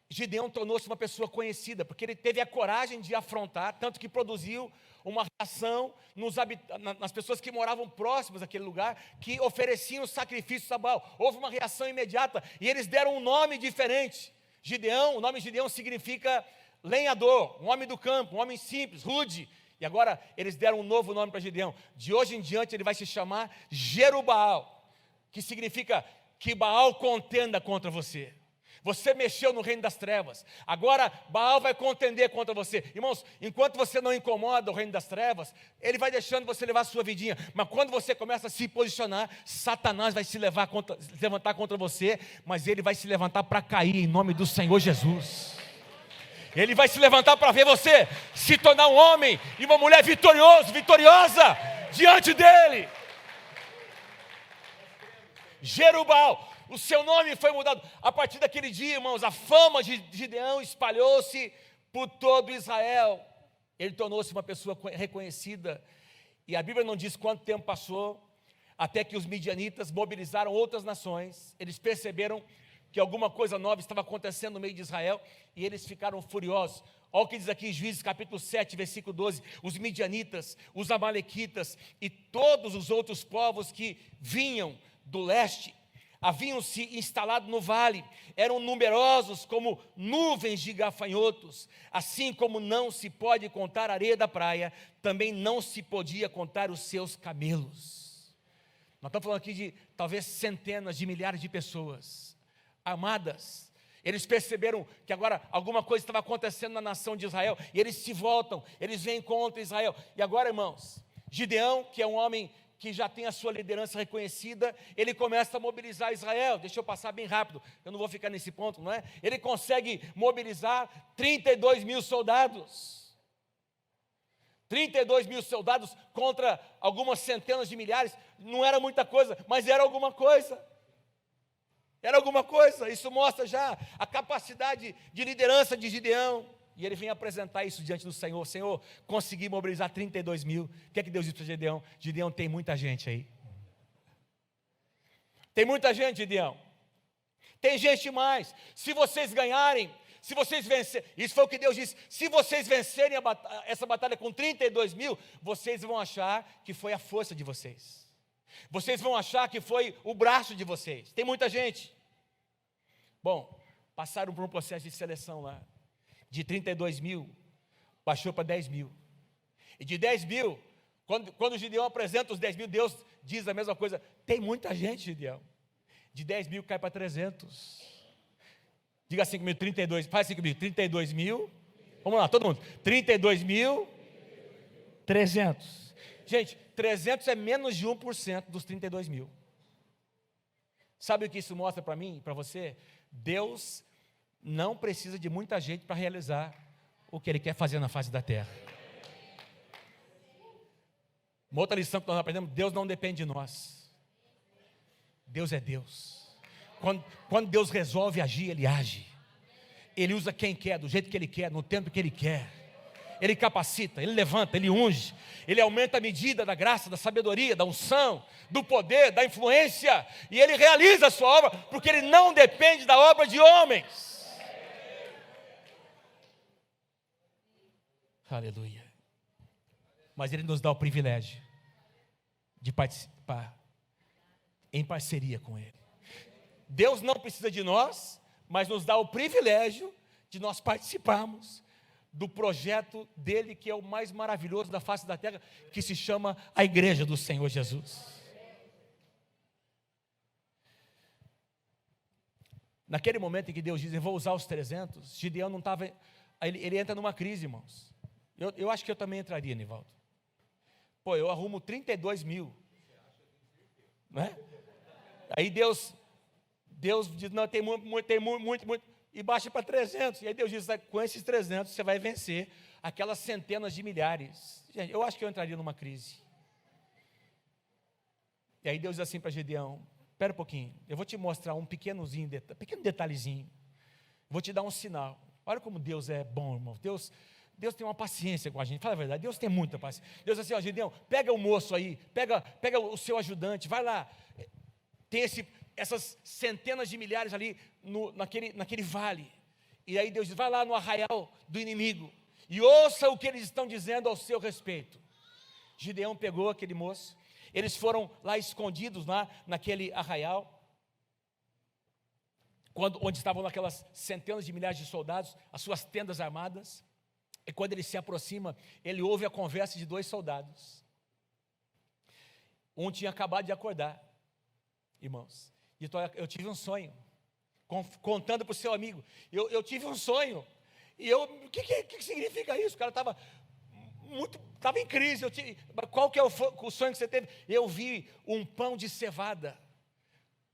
S2: Gideão tornou-se uma pessoa conhecida, porque ele teve a coragem de afrontar, tanto que produziu uma reação nas pessoas que moravam próximas daquele lugar, que ofereciam sacrifícios a Baal. Houve uma reação imediata, e eles deram um nome diferente. Gideão, o nome Gideão significa lenhador, um homem do campo, um homem simples, rude. E agora eles deram um novo nome para Gideão. De hoje em diante ele vai se chamar Jerubaal, que significa que Baal contenda contra você. Você mexeu no reino das trevas. Agora Baal vai contender contra você. Irmãos, enquanto você não incomoda o reino das trevas, ele vai deixando você levar a sua vidinha. Mas quando você começa a se posicionar, Satanás vai se levantar contra você, mas ele vai se levantar para cair em nome do Senhor Jesus. Ele vai se levantar para ver você se tornar um homem e uma mulher vitoriosa diante dele. Jerubbaal, o seu nome foi mudado. A partir daquele dia, irmãos, a fama de Gideão espalhou-se por todo Israel. Ele tornou-se uma pessoa reconhecida. E a Bíblia não diz quanto tempo passou, até que os midianitas mobilizaram outras nações. Eles perceberam que alguma coisa nova estava acontecendo no meio de Israel, e eles ficaram furiosos. Olha o que diz aqui, Juízes capítulo 7, versículo 12, os midianitas, os amalequitas e todos os outros povos que vinham do leste, haviam se instalado no vale, eram numerosos como nuvens de gafanhotos, assim como não se pode contar a areia da praia, também não se podia contar os seus camelos. Nós estamos falando aqui de talvez centenas de milhares de pessoas, armadas. Eles perceberam que agora alguma coisa estava acontecendo na nação de Israel, e eles se voltam, eles vêm contra Israel. E agora, irmãos, Gideão, que é um homem que já tem a sua liderança reconhecida, ele começa a mobilizar Israel. Deixa eu passar bem rápido, eu não vou ficar nesse ponto, não é? Ele consegue mobilizar 32 mil soldados. 32 mil soldados contra algumas centenas de milhares, não era muita coisa, mas era alguma coisa. Era alguma coisa, isso mostra já a capacidade de liderança de Gideão. E ele vem apresentar isso diante do Senhor. Senhor, consegui mobilizar 32 mil. O que é que Deus disse para Gideão? Gideão, tem muita gente aí. Tem muita gente, Gideão. Tem gente mais. Se vocês ganharem, se vocês vencerem, isso foi o que Deus disse, se vocês vencerem essa batalha com 32 mil, vocês vão achar que foi a força de vocês. Vocês vão achar que foi o braço de vocês. Tem muita gente. Bom, passaram por um processo de seleção lá. De 32 mil, baixou para 10 mil. E de 10 mil, quando o Gideão apresenta os 10 mil, Deus diz a mesma coisa. Tem muita gente, Gideão. De 10 mil cai para 300. Diga assim comigo, 32. Faz assim comigo, 32 mil. Vamos lá, todo mundo. 32 mil, 300. Gente, 300 é menos de 1% dos 32 mil. Sabe o que isso mostra para mim e para você? Deus não precisa de muita gente para realizar o que Ele quer fazer na face da terra. Uma outra lição que nós aprendemos, Deus não depende de nós. Deus é Deus. Quando Deus resolve agir, Ele age. Ele usa quem quer, do jeito que Ele quer, no tempo que Ele quer. Ele capacita, Ele levanta, Ele unge, Ele aumenta a medida da graça, da sabedoria, da unção, do poder, da influência, e Ele realiza a sua obra, porque Ele não depende da obra de homens. Aleluia. Mas Ele nos dá o privilégio de participar em parceria com Ele. Deus não precisa de nós, mas nos dá o privilégio de nós participarmos do projeto dele, que é o mais maravilhoso da face da terra, que se chama a Igreja do Senhor Jesus. Naquele momento em que Deus diz, eu vou usar os 300, Gideão não estava, ele entra numa crise, irmãos. Eu acho que eu também entraria, Nivaldo. Pô, eu arrumo 32 mil, não é? Aí Deus diz, não, tem muito, e baixa para 300, e aí Deus diz, com esses 300 você vai vencer aquelas centenas de milhares. Gente, eu acho que eu entraria numa crise. E aí Deus diz assim para Gideão, espera um pouquinho, eu vou te mostrar um pequeno detalhezinho, vou te dar um sinal. Olha como Deus é bom, irmão. Deus tem uma paciência com a gente, fala a verdade, Deus tem muita paciência. Deus diz assim, ó, Gideão, pega o moço aí, pega o seu ajudante, vai lá, tem essas centenas de milhares ali naquele vale, e aí Deus diz, vai lá no arraial do inimigo, e ouça o que eles estão dizendo ao seu respeito. Gideão pegou aquele moço, eles foram lá escondidos naquele arraial, onde estavam aquelas centenas de milhares de soldados, as suas tendas armadas, e quando ele se aproxima, ele ouve a conversa de 2 soldados. Um tinha acabado de acordar, irmãos, e eu tive um sonho, contando para o seu amigo, eu tive um sonho, e o que significa isso? O cara estava em crise, qual que é o sonho que você teve? Eu vi um pão de cevada,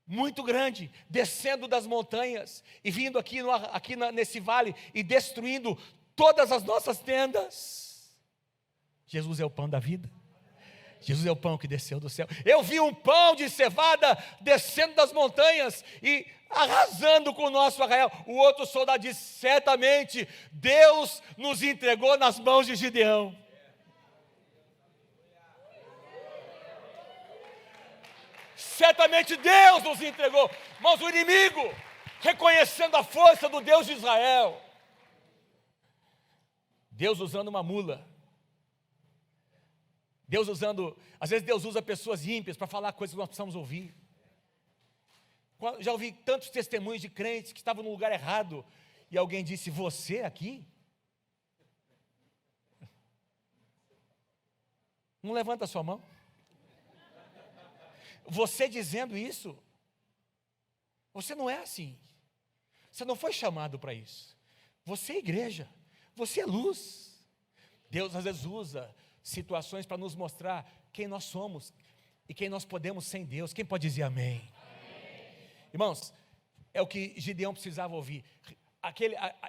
S2: muito grande, descendo das montanhas, e vindo aqui nesse vale, e destruindo todas as nossas tendas. Jesus é o pão da vida. Jesus é o pão que desceu do céu. Eu vi um pão de cevada descendo das montanhas e arrasando com o nosso arraial. O outro soldado disse: certamente Deus nos entregou nas mãos de Gideão. Certamente Deus nos entregou. Mas o inimigo, reconhecendo a força do Deus de Israel, Deus usando uma mula, às vezes Deus usa pessoas ímpias para falar coisas que nós precisamos ouvir. Já ouvi tantos testemunhos de crentes que estavam no lugar errado, e alguém disse: você aqui? Não levanta a sua mão. Você dizendo isso, você não é assim. Você não foi chamado para isso. Você é igreja, você é luz. Deus às vezes usa situações para nos mostrar quem nós somos e quem nós podemos sem Deus. Quem pode dizer amém? Amém. Irmãos, é o que Gideão precisava ouvir.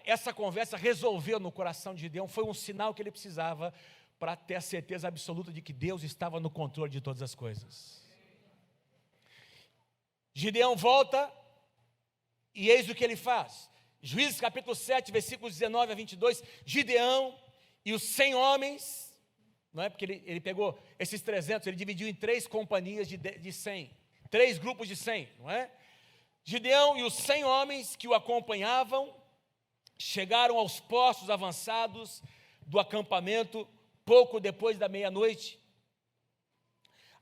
S2: Essa conversa resolveu no coração de Gideão, foi um sinal que ele precisava para ter a certeza absoluta de que Deus estava no controle de todas as coisas. Gideão volta e eis o que ele faz. Juízes capítulo 7, versículos 19 a 22, Gideão e os 100 homens, não é? Porque ele pegou esses 300, ele dividiu em 3 companhias de 100, 3 grupos de 100, não é? Gideão e os 100 homens que o acompanhavam chegaram aos postos avançados do acampamento pouco depois da meia-noite.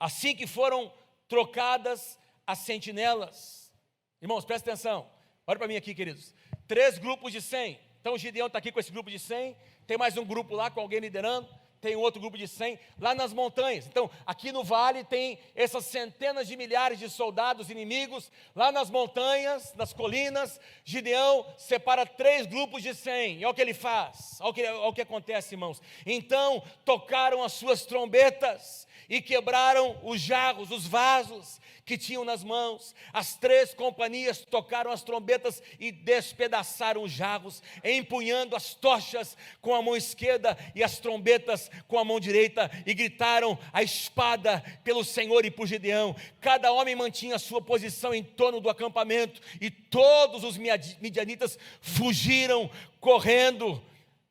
S2: Assim que foram trocadas as sentinelas. Irmãos, presta atenção, olha para mim aqui, queridos. 3 grupos de 100, então Gideão está aqui com esse grupo de 100, tem mais um grupo lá com alguém liderando, tem um outro grupo de 100 lá nas montanhas. Então, aqui no vale tem essas centenas de milhares de soldados inimigos. Lá nas montanhas, nas colinas, Gideão separa 3 grupos de 100. E olha o que ele faz, olha o que acontece, irmãos. Então, tocaram as suas trombetas e quebraram os jarros, os vasos que tinham nas mãos. As 3 companhias tocaram as trombetas e despedaçaram os jarros, empunhando as tochas com a mão esquerda e as trombetas com a mão direita, e gritaram a espada pelo Senhor e por Gideão. Cada homem mantinha a sua posição em torno do acampamento, e todos os midianitas fugiram correndo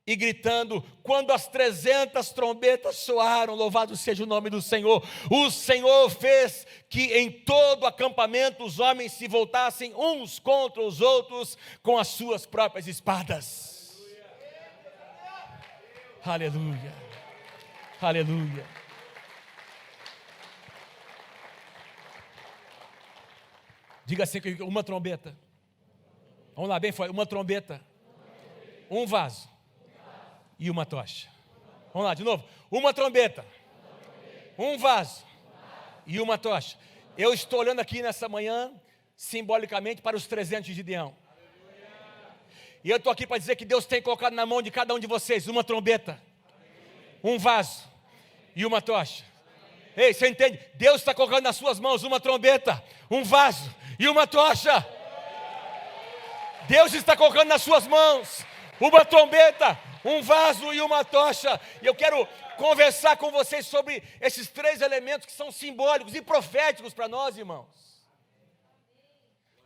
S2: e gritando. Quando as 300 trombetas soaram, louvado seja o nome do Senhor, o Senhor fez que em todo o acampamento os homens se voltassem uns contra os outros com as suas próprias espadas. Aleluia, aleluia. Diga assim, uma trombeta. Vamos lá, bem forte, uma trombeta, um vaso e uma tocha. Vamos lá, de novo. Uma trombeta, um vaso e uma tocha. Eu estou olhando aqui nessa manhã, simbolicamente, para os 300 de Gideão. E eu estou aqui para dizer que Deus tem colocado na mão de cada um de vocês uma trombeta, um vaso e uma tocha. Ei, você entende? Deus está colocando nas suas mãos uma trombeta, um vaso e uma tocha. Deus está colocando nas suas mãos uma trombeta, um vaso e uma tocha. E eu quero conversar com vocês sobre esses 3 elementos que são simbólicos e proféticos para nós, irmãos.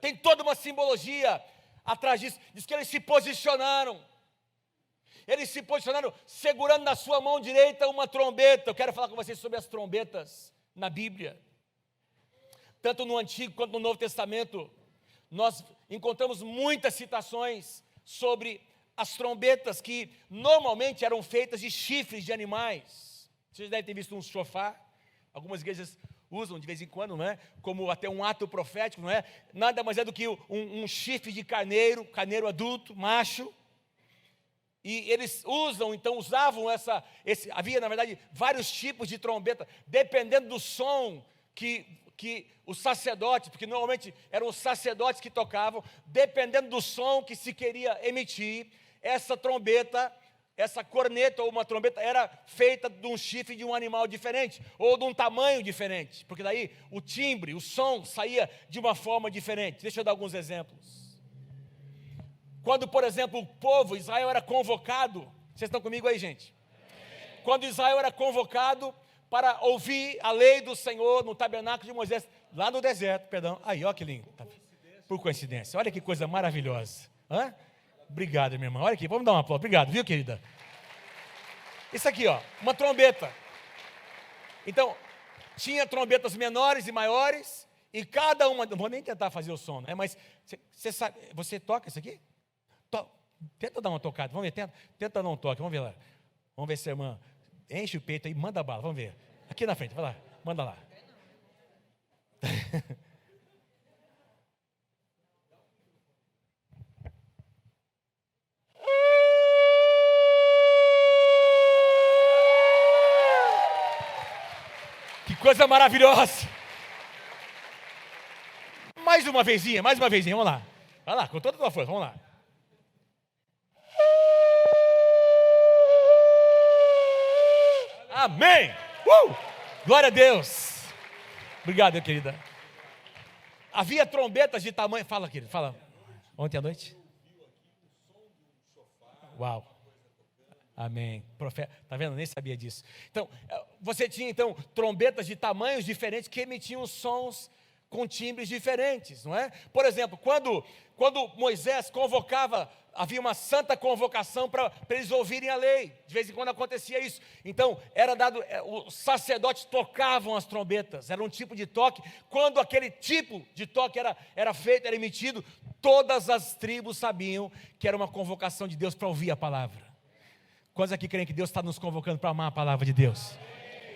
S2: Tem toda uma simbologia atrás disso. Diz que eles se posicionaram. Eles se posicionaram segurando na sua mão direita uma trombeta. Eu quero falar com vocês sobre as trombetas na Bíblia. Tanto no Antigo quanto no Novo Testamento, nós encontramos muitas citações sobre as trombetas, que normalmente eram feitas de chifres de animais. Vocês devem ter visto um chofar. Algumas igrejas usam de vez em quando, não é? Como até um ato profético, não é? Nada mais é do que um chifre de carneiro adulto, macho. E eles usavam havia na verdade vários tipos de trombeta, dependendo do som que que os sacerdotes, porque normalmente eram os sacerdotes que tocavam, dependendo do som que se queria emitir, essa trombeta, essa corneta ou uma trombeta era feita de um chifre de um animal diferente, ou de um tamanho diferente, porque daí o timbre, o som saía de uma forma diferente. Deixa eu dar alguns exemplos. Quando, por exemplo, o povo, Israel era convocado, vocês estão comigo aí, gente? Quando Israel era convocado para ouvir a lei do Senhor no tabernáculo de Moisés, lá no deserto, perdão, aí, ó que lindo, por coincidência, olha que coisa maravilhosa, hã? Obrigado, minha irmã. Olha aqui, vamos dar uma aplauso. Obrigado, viu, querida? Isso aqui, ó, uma trombeta. Então, tinha trombetas menores e maiores, e cada uma, não vou nem tentar fazer o som, né? Mas você sabe, você toca isso aqui? Tenta dar uma tocada, vamos ver, tenta dar um toque, vamos ver lá. Vamos ver se a irmã enche o peito aí, manda bala, vamos ver. Aqui na frente, vai lá, manda lá. Que coisa maravilhosa! Mais uma vezinha, vamos lá. Vai lá, com toda a tua força, vamos lá. Amém! Glória a Deus! Obrigado, querida. Havia trombetas de tamanho... Fala, querido, fala. Ontem à noite? Uau! Amém. Profeta, tá vendo? Nem sabia disso. Então, você tinha então trombetas de tamanhos diferentes que emitiam sons com timbres diferentes, não é? Por exemplo, quando Moisés convocava, havia uma santa convocação para eles ouvirem a lei. De vez em quando acontecia isso. Então, era dado, os sacerdotes tocavam as trombetas, era um tipo de toque. Quando aquele tipo de toque era feito, era emitido, todas as tribos sabiam que era uma convocação de Deus para ouvir a palavra. Quantos aqui creem que Deus está nos convocando para amar a palavra de Deus?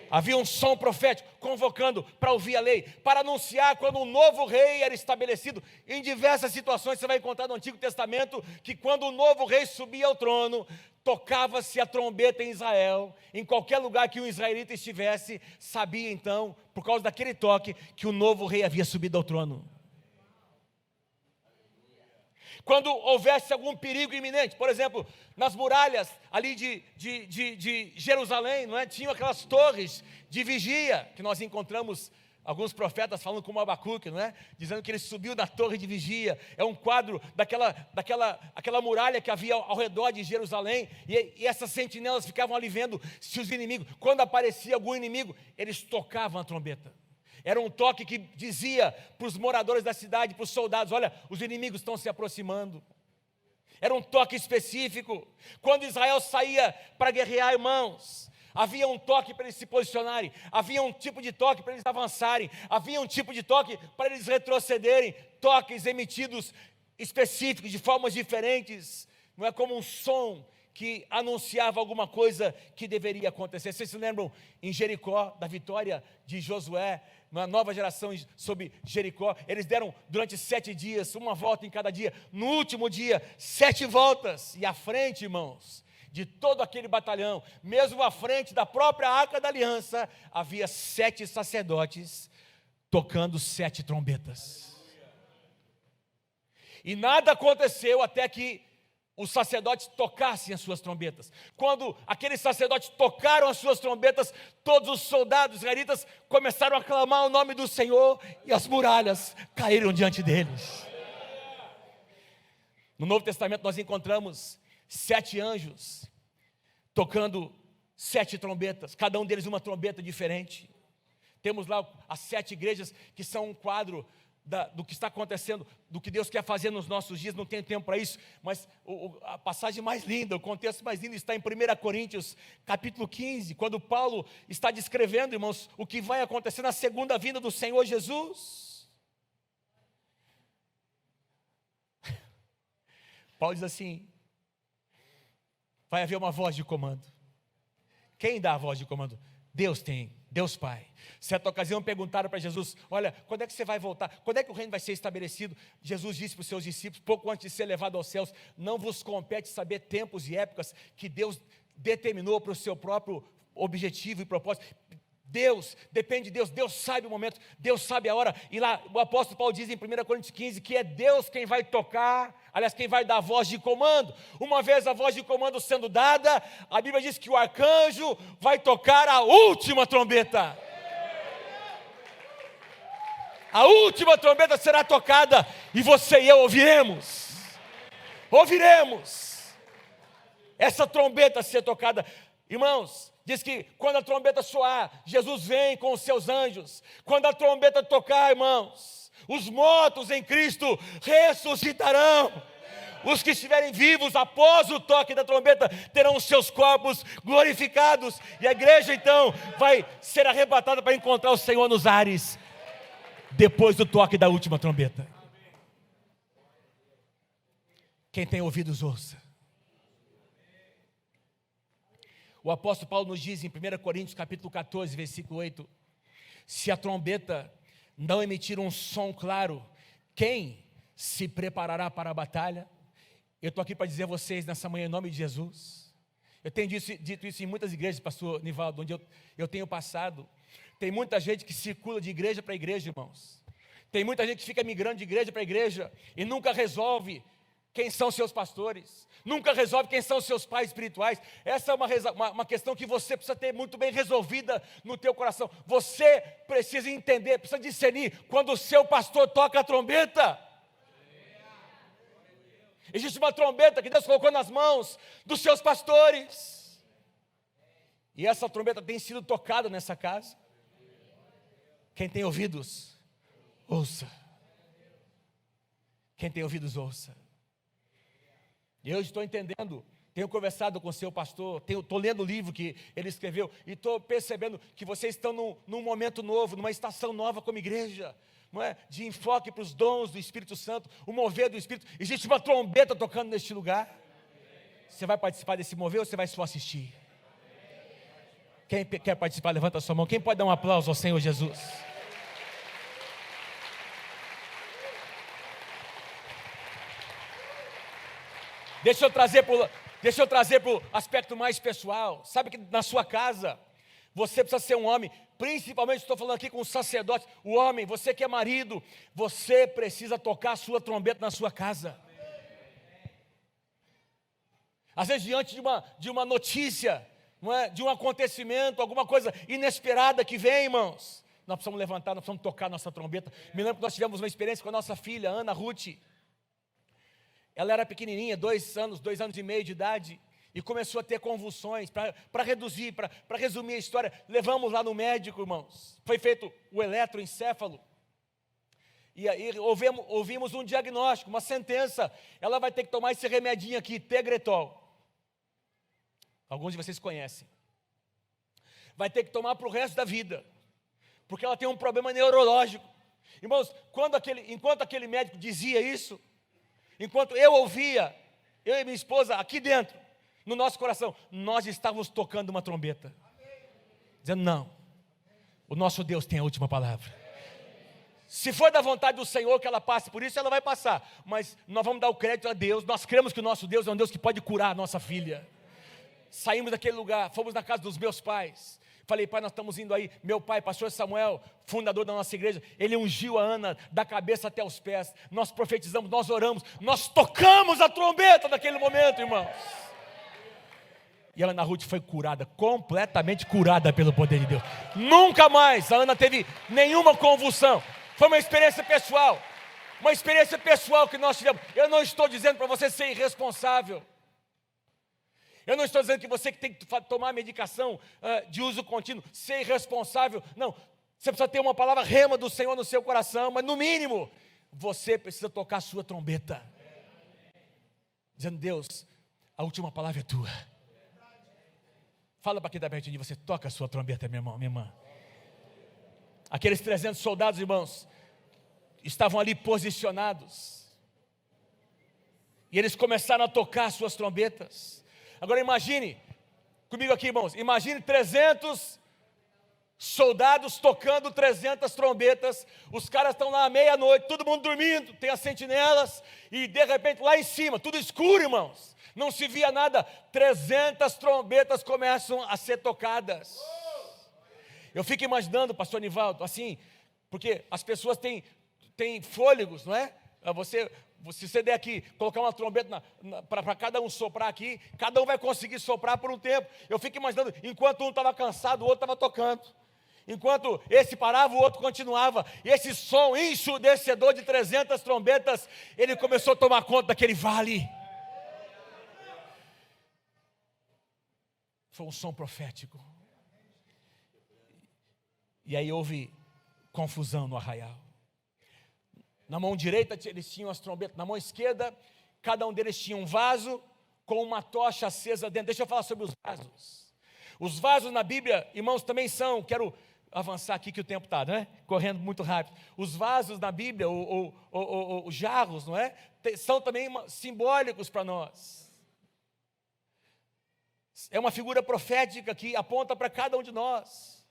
S2: Havia um som profético convocando para ouvir a lei, para anunciar quando um novo rei era estabelecido. Em diversas situações você vai encontrar no Antigo Testamento que quando o novo rei subia ao trono, tocava-se a trombeta em Israel. Em qualquer lugar que um israelita estivesse, sabia então, por causa daquele toque, que o novo rei havia subido ao trono. Quando houvesse algum perigo iminente, por exemplo, nas muralhas ali de Jerusalém, não é? Tinham aquelas torres de vigia, que nós encontramos alguns profetas falando como Abacuque, não é? Dizendo que ele subiu da torre de vigia. É um quadro daquela muralha que havia ao redor de Jerusalém, e essas sentinelas ficavam ali vendo se os inimigos, quando aparecia algum inimigo, eles tocavam a trombeta. Era um toque que dizia para os moradores da cidade, para os soldados: olha, os inimigos estão se aproximando. Era um toque específico. Quando Israel saía para guerrear, irmãos, havia um toque para eles se posicionarem, havia um tipo de toque para eles avançarem, havia um tipo de toque para eles retrocederem, toques emitidos específicos, de formas diferentes, não é como um som que anunciava alguma coisa que deveria acontecer. Vocês se lembram em Jericó, da vitória de Josué, na nova geração sobre Jericó? Eles deram durante 7 dias, uma volta em cada dia. No último dia, 7 voltas. E à frente, irmãos, de todo aquele batalhão, mesmo à frente da própria Arca da Aliança, havia 7 sacerdotes tocando 7 trombetas. E nada aconteceu até que os sacerdotes tocassem as suas trombetas. Quando aqueles sacerdotes tocaram as suas trombetas, todos os soldados israelitas começaram a clamar o nome do Senhor, e as muralhas caíram diante deles. No Novo Testamento nós encontramos 7 anjos tocando 7 trombetas, cada um deles uma trombeta diferente. Temos lá as 7 igrejas, que são um quadro do que está acontecendo, do que Deus quer fazer nos nossos dias. Não tenho tempo para isso, mas a passagem mais linda, o contexto mais lindo está em 1 Coríntios, capítulo 15, quando Paulo está descrevendo, irmãos, o que vai acontecer na segunda vinda do Senhor Jesus. Paulo diz assim: vai haver uma voz de comando. Quem dá a voz de comando? Deus tem, Deus Pai. Certa ocasião perguntaram para Jesus: olha, quando é que você vai voltar? Quando é que o reino vai ser estabelecido? Jesus disse para os seus discípulos, pouco antes de ser levado aos céus: não vos compete saber tempos e épocas que Deus determinou para o seu próprio objetivo e propósito. Deus, depende de Deus, Deus sabe o momento, Deus sabe a hora. E lá o apóstolo Paulo diz em 1 Coríntios 15 que é Deus quem vai tocar, aliás, quem vai dar a voz de comando. Uma vez a voz de comando sendo dada, a Bíblia diz que o arcanjo vai tocar a última trombeta. A última trombeta será tocada e você e eu ouviremos. Ouviremos essa trombeta ser tocada. Irmãos, diz que quando a trombeta soar, Jesus vem com os seus anjos. Quando a trombeta tocar, irmãos, os mortos em Cristo ressuscitarão. Os que estiverem vivos após o toque da trombeta terão os seus corpos glorificados. E a igreja então vai ser arrebatada para encontrar o Senhor nos ares, depois do toque da última trombeta. Quem tem ouvidos, ouça. O apóstolo Paulo nos diz em 1 Coríntios capítulo 14, versículo 8, se a trombeta não emitir um som claro, quem se preparará para a batalha? Eu estou aqui para dizer a vocês nessa manhã, em nome de Jesus. Eu tenho dito isso em muitas igrejas, pastor Nivaldo, onde eu tenho passado. Tem muita gente que circula de igreja para igreja, irmãos. Tem muita gente que fica migrando de igreja para igreja e nunca resolve quem são seus pastores, nunca resolve quem são seus pais espirituais. Essa é uma questão que você precisa ter muito bem resolvida no teu coração. Você precisa entender, precisa discernir quando o seu pastor toca a trombeta. Existe uma trombeta que Deus colocou nas mãos dos seus pastores, e essa trombeta tem sido tocada nessa casa. Quem tem ouvidos, ouça. Quem tem ouvidos, ouça. Eu estou entendendo, tenho conversado com o seu pastor, estou lendo o livro que ele escreveu, e estou percebendo que vocês estão num momento novo, numa estação nova como igreja, não é? De enfoque para os dons do Espírito Santo, o mover do Espírito. Existe uma trombeta tocando neste lugar. Você vai participar desse mover ou você vai só assistir? Quem quer participar, levanta a sua mão. Quem pode dar um aplauso ao Senhor Jesus? Deixa eu trazer para o aspecto mais pessoal. Sabe que na sua casa, você precisa ser um homem, principalmente estou falando aqui com os sacerdotes, o homem, você que é marido, você precisa tocar a sua trombeta na sua casa. Às vezes diante de uma notícia, não é? De um acontecimento, alguma coisa inesperada que vem, irmãos, nós precisamos levantar, nós precisamos tocar a nossa trombeta. Me lembro que nós tivemos uma experiência com a nossa filha, Ana Ruth. Ela era pequenininha, 2 anos e meio de idade, e começou a ter convulsões. Para resumir a história, levamos lá no médico, irmãos. Foi feito o eletroencefalo. E aí ouvimos um diagnóstico, uma sentença. Ela vai ter que tomar esse remedinho aqui, Tegretol. Alguns de vocês conhecem. Vai ter que tomar para o resto da vida, porque ela tem um problema neurológico. Irmãos, enquanto aquele médico dizia isso, enquanto eu ouvia, eu e minha esposa aqui dentro, no nosso coração, nós estávamos tocando uma trombeta, dizendo: não, o nosso Deus tem a última palavra. Se for da vontade do Senhor que ela passe por isso, ela vai passar, mas nós vamos dar o crédito a Deus. Nós cremos que o nosso Deus é um Deus que pode curar a nossa filha. Saímos daquele lugar, fomos na casa dos meus pais. Falei: pai, nós estamos indo aí. Meu pai, pastor Samuel, fundador da nossa igreja, ele ungiu a Ana da cabeça até os pés. Nós profetizamos, nós oramos, nós tocamos a trombeta naquele momento, irmãos. E a Ana Ruth foi curada, completamente curada pelo poder de Deus. Nunca mais a Ana teve nenhuma convulsão. Foi uma experiência pessoal que nós tivemos. Eu não estou dizendo para você ser irresponsável. Eu não estou dizendo que você que tem que tomar medicação de uso contínuo, ser irresponsável. Não, você precisa ter uma palavra rema do Senhor no seu coração, mas no mínimo, você precisa tocar a sua trombeta. Dizendo: Deus, a última palavra é tua. Fala para quem está pertinho de você: toca a sua trombeta, meu irmão, minha irmã. Aqueles 300 soldados, irmãos, estavam ali posicionados. E eles começaram a tocar as suas trombetas. Agora imagine, comigo aqui, irmãos, imagine 300 soldados tocando 300 trombetas. Os caras estão lá à meia-noite, todo mundo dormindo, tem as sentinelas, e de repente lá em cima, tudo escuro, irmãos, não se via nada, 300 trombetas começam a ser tocadas. Eu fico imaginando, pastor Nivaldo, assim, porque as pessoas têm fôlegos, não é? Se você der aqui, colocar uma trombeta para cada um soprar aqui, cada um vai conseguir soprar por um tempo. Eu fico imaginando, enquanto um estava cansado, o outro estava tocando. Enquanto esse parava, o outro continuava. E esse som ensurdecedor de 300 trombetas, ele começou a tomar conta daquele vale. Foi um som profético. E aí houve confusão no arraial. Na mão direita eles tinham as trombetas, na mão esquerda cada um deles tinha um vaso com uma tocha acesa dentro. Deixa eu falar sobre os vasos. Os vasos na Bíblia, irmãos, também são, quero avançar aqui que o tempo está, né? Correndo muito rápido. Os vasos na Bíblia, os jarros, não é? São também simbólicos para nós. É uma figura profética que aponta para cada um de nós.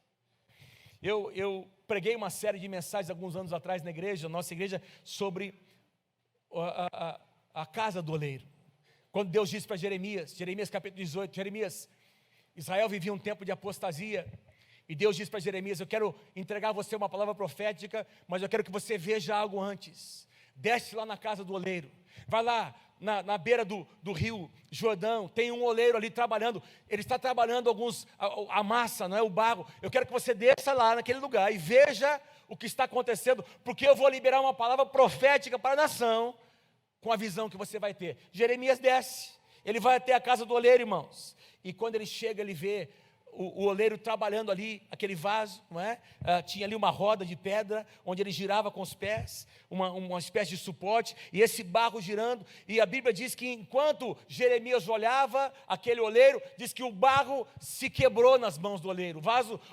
S2: Eu preguei uma série de mensagens alguns anos atrás na igreja, nossa igreja, sobre a casa do oleiro. Quando Deus disse para Jeremias capítulo 18, Jeremias, Israel vivia um tempo de apostasia, e Deus disse para Jeremias, eu quero entregar a você uma palavra profética, mas eu quero que você veja algo antes. Desce lá na casa do oleiro, vai lá na beira do rio Jordão, tem um oleiro ali trabalhando, ele está trabalhando a massa, não é, o barro. Eu quero que você desça lá naquele lugar e veja o que está acontecendo, porque eu vou liberar uma palavra profética para a nação, com a visão que você vai ter. Jeremias desce, ele vai até a casa do oleiro, irmãos, e quando ele chega, ele vê o oleiro trabalhando ali, aquele vaso, não é? Tinha ali uma roda de pedra, onde ele girava com os pés, uma espécie de suporte, e esse barro girando, e a Bíblia diz que enquanto Jeremias olhava aquele oleiro, diz que o barro se quebrou nas mãos do oleiro,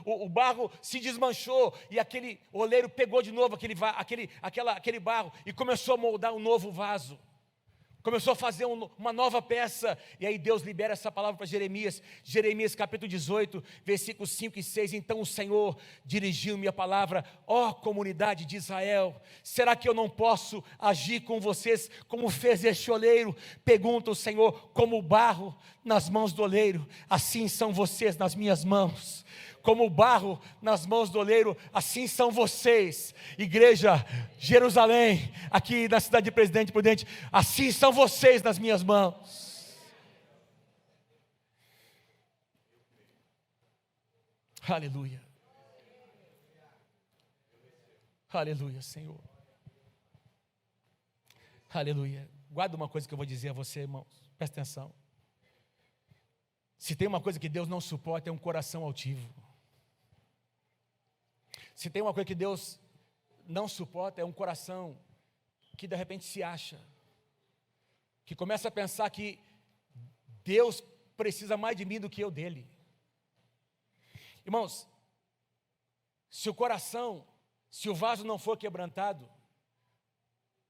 S2: o barro se desmanchou, e aquele oleiro pegou de novo aquele barro, e começou a moldar um novo vaso. Começou a fazer uma nova peça, e aí Deus libera essa palavra para Jeremias, Jeremias capítulo 18, versículos 5 e 6, então o Senhor dirigiu-me a palavra, ó comunidade de Israel, será que eu não posso agir com vocês como fez este oleiro? Pergunta o Senhor, como o barro nas mãos do oleiro, assim são vocês nas minhas mãos. Como o barro nas mãos do oleiro, assim são vocês, igreja Jerusalém, aqui na cidade de Presidente Prudente, assim são vocês nas minhas mãos. Aleluia. Aleluia, Senhor. Aleluia. Guarda uma coisa que eu vou dizer a você, irmãos, presta atenção. Se tem uma coisa que Deus não suporta, é um coração altivo. Se tem uma coisa que Deus não suporta, é um coração que de repente se acha, que começa a pensar que Deus precisa mais de mim do que eu dele. Irmãos, se o vaso não for quebrantado,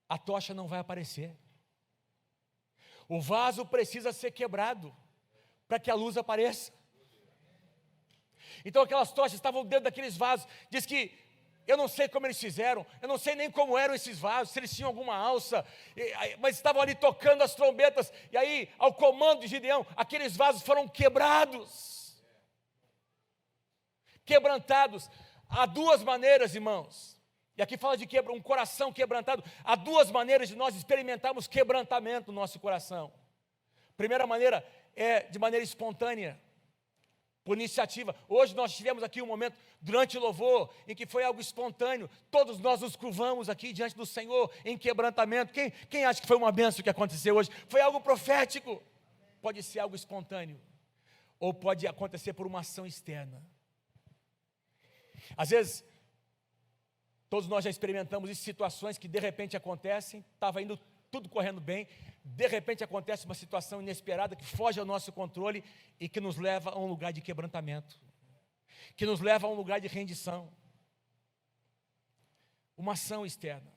S2: a tocha não vai aparecer. O vaso precisa ser quebrado para que a luz apareça. Então aquelas tochas estavam dentro daqueles vasos. Diz que, eu não sei como eles fizeram, eu não sei nem como eram esses vasos, se eles tinham alguma alça, mas estavam ali tocando as trombetas, e aí, ao comando de Gideão, aqueles vasos foram quebrados. Quebrantados. Há duas maneiras, irmãos, e aqui fala de um coração quebrantado. Há duas maneiras de nós experimentarmos quebrantamento no nosso coração. Primeira maneira é de maneira espontânea, por iniciativa. Hoje nós tivemos aqui um momento, durante o louvor, em que foi algo espontâneo. Todos nós nos curvamos aqui diante do Senhor, em quebrantamento. Quem acha que foi uma bênção que aconteceu hoje? Foi algo profético. Pode ser algo espontâneo, ou pode acontecer por uma ação externa. Às vezes, todos nós já experimentamos isso, situações que de repente acontecem, estava indo tudo correndo bem, de repente acontece uma situação inesperada que foge ao nosso controle e que nos leva a um lugar de quebrantamento, que nos leva a um lugar de rendição. Uma ação externa.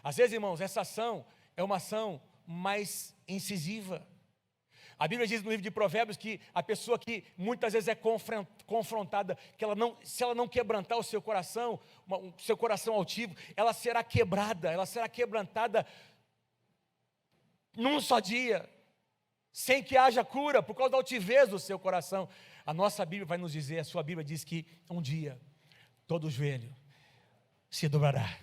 S2: Às vezes, irmãos, essa ação é uma ação mais incisiva. A Bíblia diz no livro de Provérbios que a pessoa que muitas vezes é confrontada, que se ela não quebrantar o seu coração altivo, ela será quebrada, ela será quebrantada num só dia, sem que haja cura, por causa da altivez do seu coração. A nossa Bíblia vai nos dizer, a sua Bíblia diz que um dia todo joelho se dobrará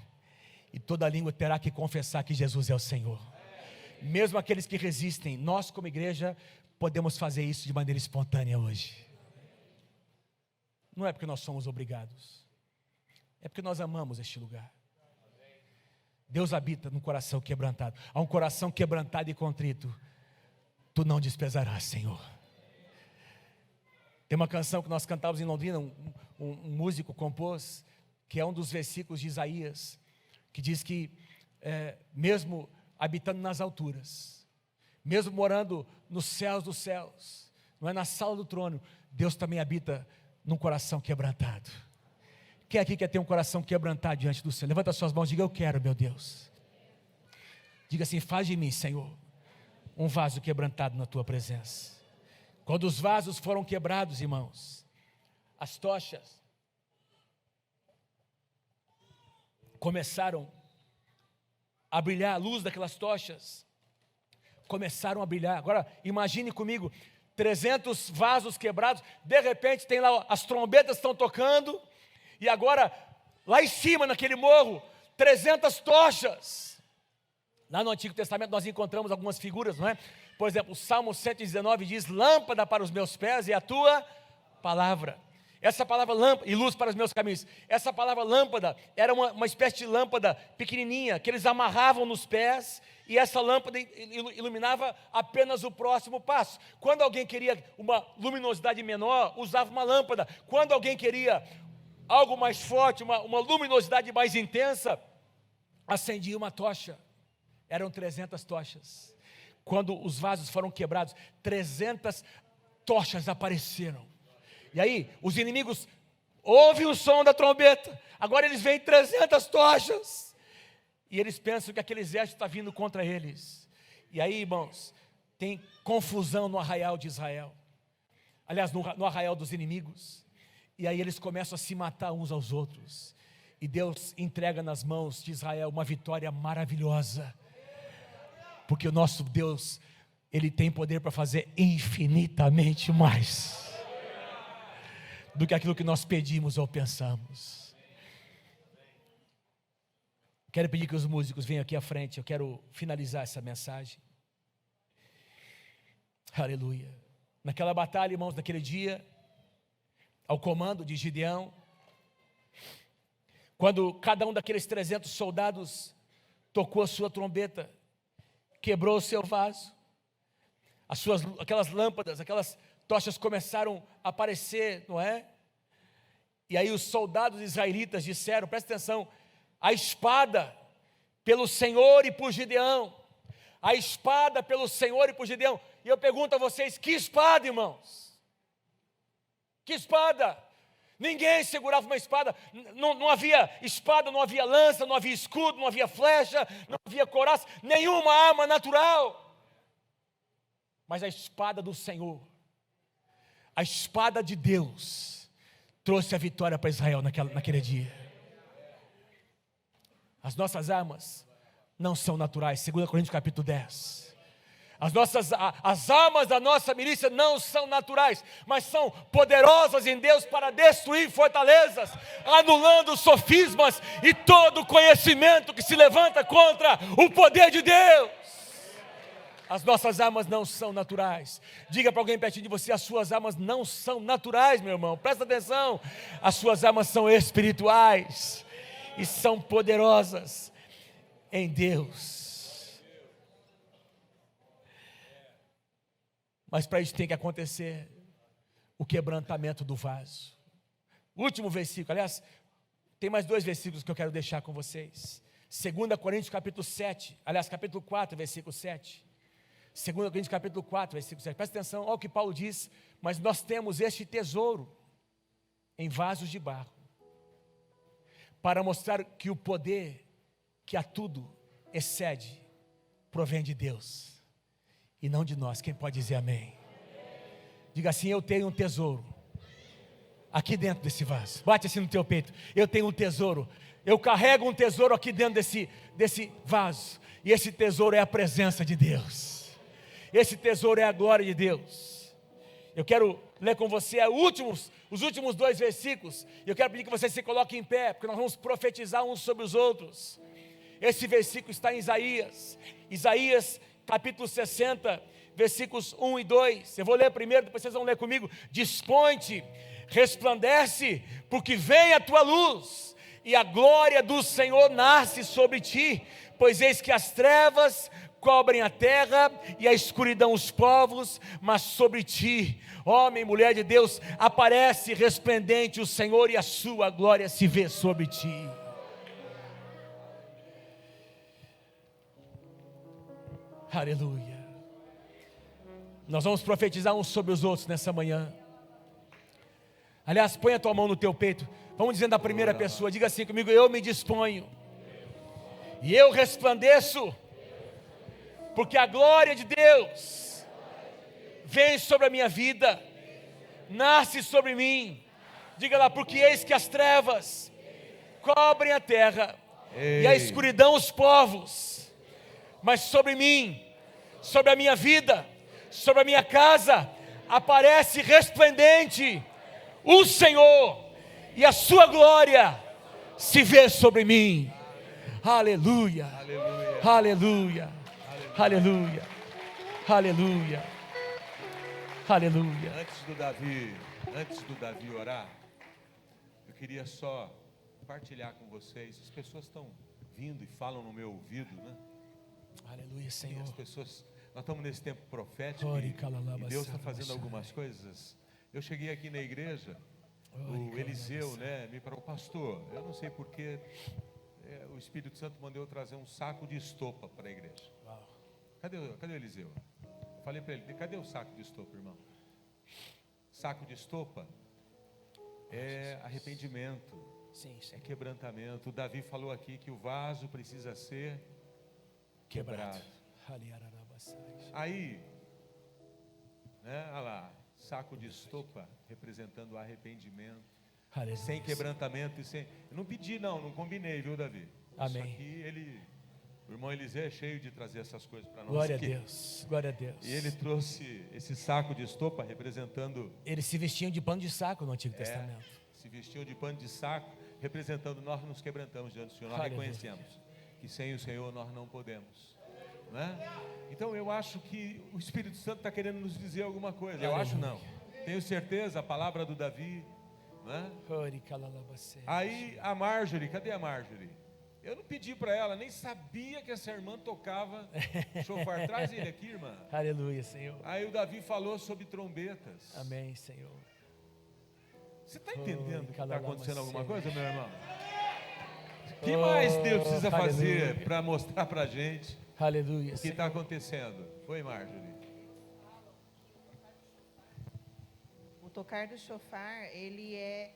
S2: e toda língua terá que confessar que Jesus é o Senhor. Mesmo aqueles que resistem, nós como igreja podemos fazer isso de maneira espontânea hoje. Não é porque nós somos obrigados, é porque nós amamos este lugar. Deus habita num coração quebrantado. A um coração quebrantado e contrito tu não desprezarás, Senhor. Tem uma canção que nós cantávamos em Londrina, um músico compôs, que é um dos versículos de Isaías, que diz que mesmo habitando nas alturas, mesmo morando nos céus dos céus, não é na sala do trono, Deus também habita num coração quebrantado. Quem aqui quer ter um coração quebrantado diante do Senhor? Levanta as suas mãos e diga: eu quero, meu Deus. Diga assim: faz de mim, Senhor, um vaso quebrantado na tua presença. Quando os vasos foram quebrados, irmãos, as tochas começaram a brilhar, a luz daquelas tochas começaram a brilhar. Agora imagine comigo, 300 vasos quebrados, de repente tem lá, as trombetas estão tocando, e agora, lá em cima naquele morro, 300 tochas. Lá no Antigo Testamento nós encontramos algumas figuras, não é? Por exemplo, o Salmo 119 diz: lâmpada para os meus pés e a tua palavra. Essa palavra lâmpada, e luz para os meus caminhos. Essa palavra lâmpada era uma espécie de lâmpada pequenininha, que eles amarravam nos pés, e essa lâmpada iluminava apenas o próximo passo. Quando alguém queria uma luminosidade menor, usava uma lâmpada. Quando alguém queria algo mais forte, uma luminosidade mais intensa, acendia uma tocha. Eram 300 tochas. Quando os vasos foram quebrados, 300 tochas apareceram. E aí, os inimigos ouvem o som da trombeta, agora eles veem 300 tochas, e eles pensam que aquele exército está vindo contra eles. E aí, irmãos, tem confusão no arraial de Israel, aliás, no arraial dos inimigos, e aí eles começam a se matar uns aos outros, e Deus entrega nas mãos de Israel uma vitória maravilhosa, porque o nosso Deus, Ele tem poder para fazer infinitamente mais do que aquilo que nós pedimos ou pensamos. Quero pedir que os músicos venham aqui à frente, eu quero finalizar essa mensagem. Aleluia. Naquela batalha, irmãos, naquele dia, ao comando de Gideão, quando cada um daqueles 300 soldados tocou a sua trombeta, quebrou o seu vaso, aquelas lâmpadas, aquelas tochas começaram a aparecer, não é? E aí os soldados israelitas disseram, presta atenção: a espada pelo Senhor e por Gideão, a espada pelo Senhor e por Gideão. E eu pergunto a vocês: que espada, irmãos? Que espada? Ninguém segurava uma espada, não havia espada, não havia lança, não havia escudo, não havia flecha, não havia couraça, nenhuma arma natural. Mas a espada do Senhor, a espada de Deus, trouxe a vitória para Israel naquele dia. As nossas armas não são naturais, 2 Coríntios capítulo 10. As armas da nossa milícia não são naturais, mas são poderosas em Deus para destruir fortalezas, anulando sofismas e todo conhecimento que se levanta contra o poder de Deus. As nossas armas não são naturais. Diga para alguém pertinho de você: as suas armas não são naturais, meu irmão. Presta atenção. As suas armas são espirituais e são poderosas em Deus. Mas para isso tem que acontecer o quebrantamento do vaso. O último versículo, aliás, tem mais 2 versículos que eu quero deixar com vocês. 2 Coríntios capítulo 7, aliás, capítulo 4, versículo 7. 2 Coríntios capítulo 4, versículo 7. Presta atenção, olha o que Paulo diz: mas nós temos este tesouro em vasos de barro, para mostrar que o poder que a tudo excede provém de Deus e não de nós. Quem pode dizer amém? Diga assim: eu tenho um tesouro aqui dentro desse vaso. Bate assim no teu peito: eu tenho um tesouro, eu carrego um tesouro aqui dentro desse vaso, e esse tesouro é a presença de Deus, esse tesouro é a glória de Deus. Eu quero ler com você os últimos 2 versículos. E eu quero pedir que você se coloque em pé, porque nós vamos profetizar uns sobre os outros. Esse versículo está em Isaías. Isaías capítulo 60, versículos 1 e 2. Eu vou ler primeiro, depois vocês vão ler comigo. Dispõe-te, resplandece, porque vem a tua luz, e a glória do Senhor nasce sobre ti. Pois eis que as trevas cobrem a terra e a escuridão os povos, mas sobre ti, homem e mulher de Deus, aparece resplendente o Senhor, e a sua glória se vê sobre ti. Aleluia. Nós vamos profetizar uns sobre os outros nessa manhã. Aliás, põe a tua mão no teu peito. Vamos dizendo a primeira pessoa, diga assim comigo: eu me disponho e eu resplandeço, porque a glória de Deus vem sobre a minha vida, nasce sobre mim. Diga lá: porque eis que as trevas cobrem a terra e a escuridão os povos, mas sobre mim, sobre a minha vida, sobre a minha casa, aparece resplendente o Senhor, e a sua glória se vê sobre mim. Aleluia, aleluia, aleluia, aleluia, aleluia.
S1: Antes do Davi orar, eu queria só compartilhar com vocês. As pessoas estão vindo e falam no meu ouvido, né?
S2: Aleluia, Senhor.
S1: As pessoas, nós estamos nesse tempo profético e Deus está fazendo algumas coisas. Eu cheguei aqui na igreja, o Eliseu, né, me falou: pastor, eu não sei porque o Espírito Santo mandou eu trazer um saco de estopa para a igreja. Cadê o Eliseu? Eu falei para ele: cadê o saco de estopa, irmão? Saco de estopa é arrependimento, é quebrantamento. O Davi falou aqui que o vaso precisa ser quebrado. Aí, né, olha lá, saco de estopa representando o arrependimento.
S2: Aleluia.
S1: Sem quebrantamento e sem... Eu não pedi não combinei, viu, Davi?
S2: Amém.
S1: Isso aqui o irmão Eliseu é cheio de trazer essas coisas para nós.
S2: Glória
S1: aqui.
S2: a Deus, glória a Deus.
S1: E ele trouxe esse saco de estopa representando...
S2: Eles se vestiam de pano de saco no Antigo Testamento.
S1: Se vestiam de pano de saco, representando nós nos quebrantamos diante do Senhor. Nós reconhecemos que sem o Senhor nós não podemos, né? Então eu acho que o Espírito Santo está querendo nos dizer alguma coisa. Eu acho não, tenho certeza, a palavra do Davi, né? Aí a Marjorie, cadê a Marjorie? Eu não pedi para ela, nem sabia que essa irmã tocava chofar. Traz ele aqui, irmã.
S2: Aleluia, Senhor.
S1: Aí o Davi falou sobre trombetas.
S2: Amém, Senhor.
S1: Você está entendendo que está acontecendo alguma coisa, meu irmão? O que mais Deus precisa fazer para mostrar para a gente
S2: aleluia,
S1: o que está acontecendo? Oi, Marjorie.
S5: O tocar do chofar, ele é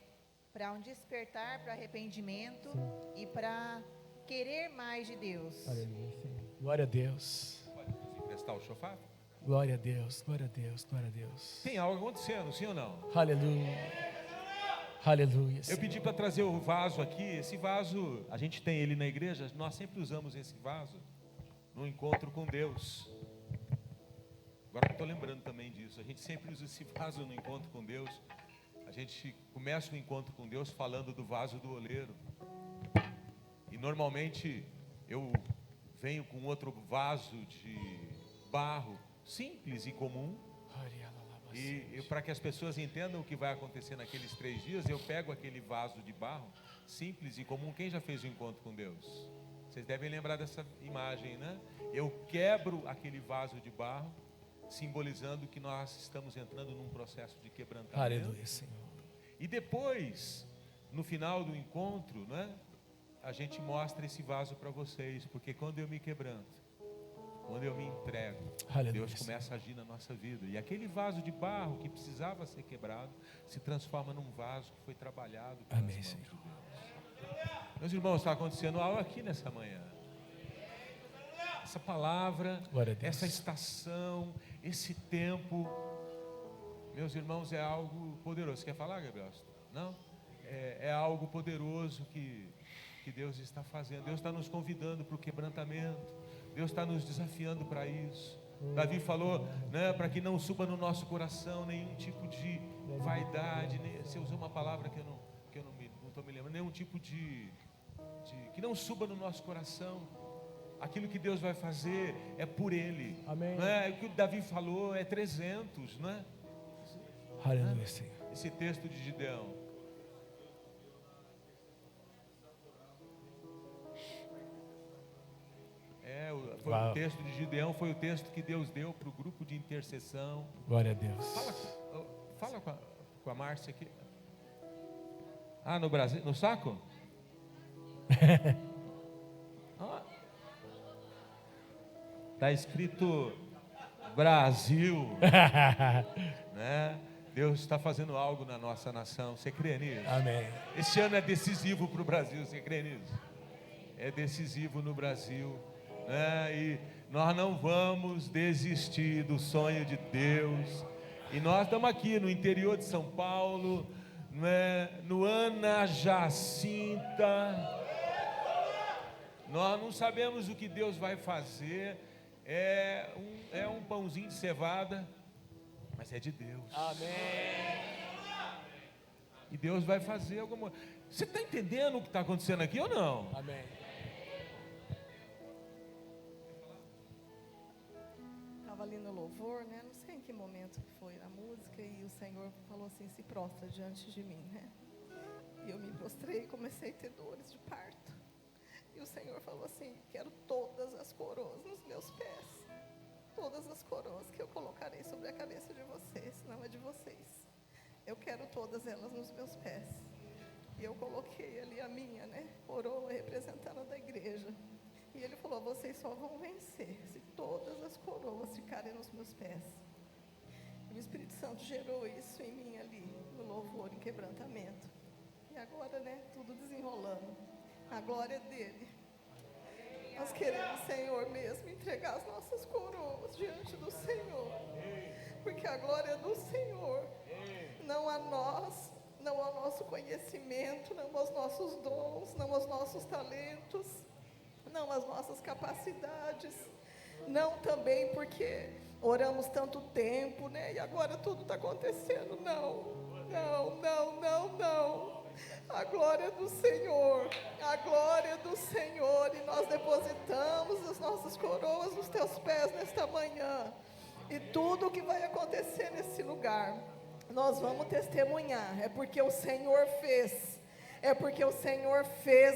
S5: para um despertar para arrependimento e para querer mais de Deus.
S2: Aleluia, Senhor. Glória a Deus.
S1: Pode emprestar o chofar?
S2: Glória a Deus, glória a Deus, glória a Deus.
S1: Tem algo acontecendo, sim ou não?
S2: Aleluia. Aleluia.
S1: Eu pedi para trazer o vaso aqui. Esse vaso, a gente tem ele na igreja. Nós sempre usamos esse vaso no encontro com Deus. Agora eu estou lembrando também disso. A gente sempre usa esse vaso no encontro com Deus. A gente começa o encontro com Deus falando do vaso do oleiro. E normalmente eu venho com outro vaso de barro simples e comum. E para que as pessoas entendam o que vai acontecer naqueles 3 dias, eu pego aquele vaso de barro simples e comum. Quem já fez o encontro com Deus? Vocês devem lembrar dessa imagem, né? Eu quebro aquele vaso de barro, simbolizando que nós estamos entrando num processo de quebrantamento.
S2: Aleluia, Senhor.
S1: E depois, no final do encontro, né, a gente mostra esse vaso para vocês, porque quando eu me quebranto, quando eu me entrego,
S2: aleluia,
S1: Deus começa a agir na nossa vida. E aquele vaso de barro que precisava ser quebrado, se transforma num vaso que foi trabalhado pelas
S2: amém,
S1: mãos
S2: Senhor.
S1: de Deus. Meus irmãos, está acontecendo algo aqui nessa manhã. Essa palavra, essa estação, esse tempo, meus irmãos, é algo poderoso. Você quer falar, Gabriel? Não? É algo poderoso que Deus está fazendo. Deus está nos convidando para o quebrantamento. Deus está nos desafiando para isso. Davi falou, né, para que não suba no nosso coração nenhum tipo de vaidade, você usou uma palavra que eu não estou me lembrando, nenhum tipo de que não suba no nosso coração. Aquilo que Deus vai fazer é por Ele.
S2: Amém.
S1: Não é? O que o Davi falou é 300, não é?
S2: Aleluia, Senhor.
S1: Esse texto de Gideão. O texto de Gideão foi o texto que Deus deu para o grupo de intercessão.
S2: Glória a Deus.
S1: Fala com a Márcia aqui. No Brasil, no saco? Está escrito Brasil. Né? Deus está fazendo algo na nossa nação. Você crê nisso?
S2: Amém.
S1: Esse ano é decisivo para o Brasil. Você crê nisso? É decisivo no Brasil. Né? E nós não vamos desistir do sonho de Deus. E nós estamos aqui no interior de São Paulo, né? No Ana Jacinta. Nós não sabemos o que Deus vai fazer. É um pãozinho de cevada, mas é de Deus.
S2: Amém.
S1: E Deus vai fazer alguma. Você está entendendo o que está acontecendo aqui ou não?
S2: Amém.
S3: Estava ali no louvor, né? Não sei em que momento que foi a música, e o Senhor falou assim: se prostra diante de mim, né? E eu me prostrei e comecei a ter dores de parto. E o Senhor falou assim: quero todas as coroas nos meus pés. Todas as coroas que eu colocarei sobre a cabeça de vocês, não é de vocês. Eu quero todas elas nos meus pés. E eu coloquei ali a minha, né, coroa representando a da igreja. E Ele falou: vocês só vão vencer se todas as coroas ficarem nos meus pés. E o Espírito Santo gerou isso em mim ali, no louvor, em quebrantamento. E agora, né, tudo desenrolando. A glória dele. Nós queremos, Senhor, mesmo entregar as nossas coroas diante do Senhor, porque a glória é do Senhor, não a nós, não ao nosso conhecimento, não aos nossos dons, não aos nossos talentos, não às nossas capacidades, não também porque oramos tanto tempo, né, e agora tudo está acontecendo. Não. A glória do Senhor, a glória do Senhor, e nós depositamos as nossas coroas nos teus pés nesta manhã, e tudo o que vai acontecer nesse lugar, nós vamos testemunhar. É porque o Senhor fez,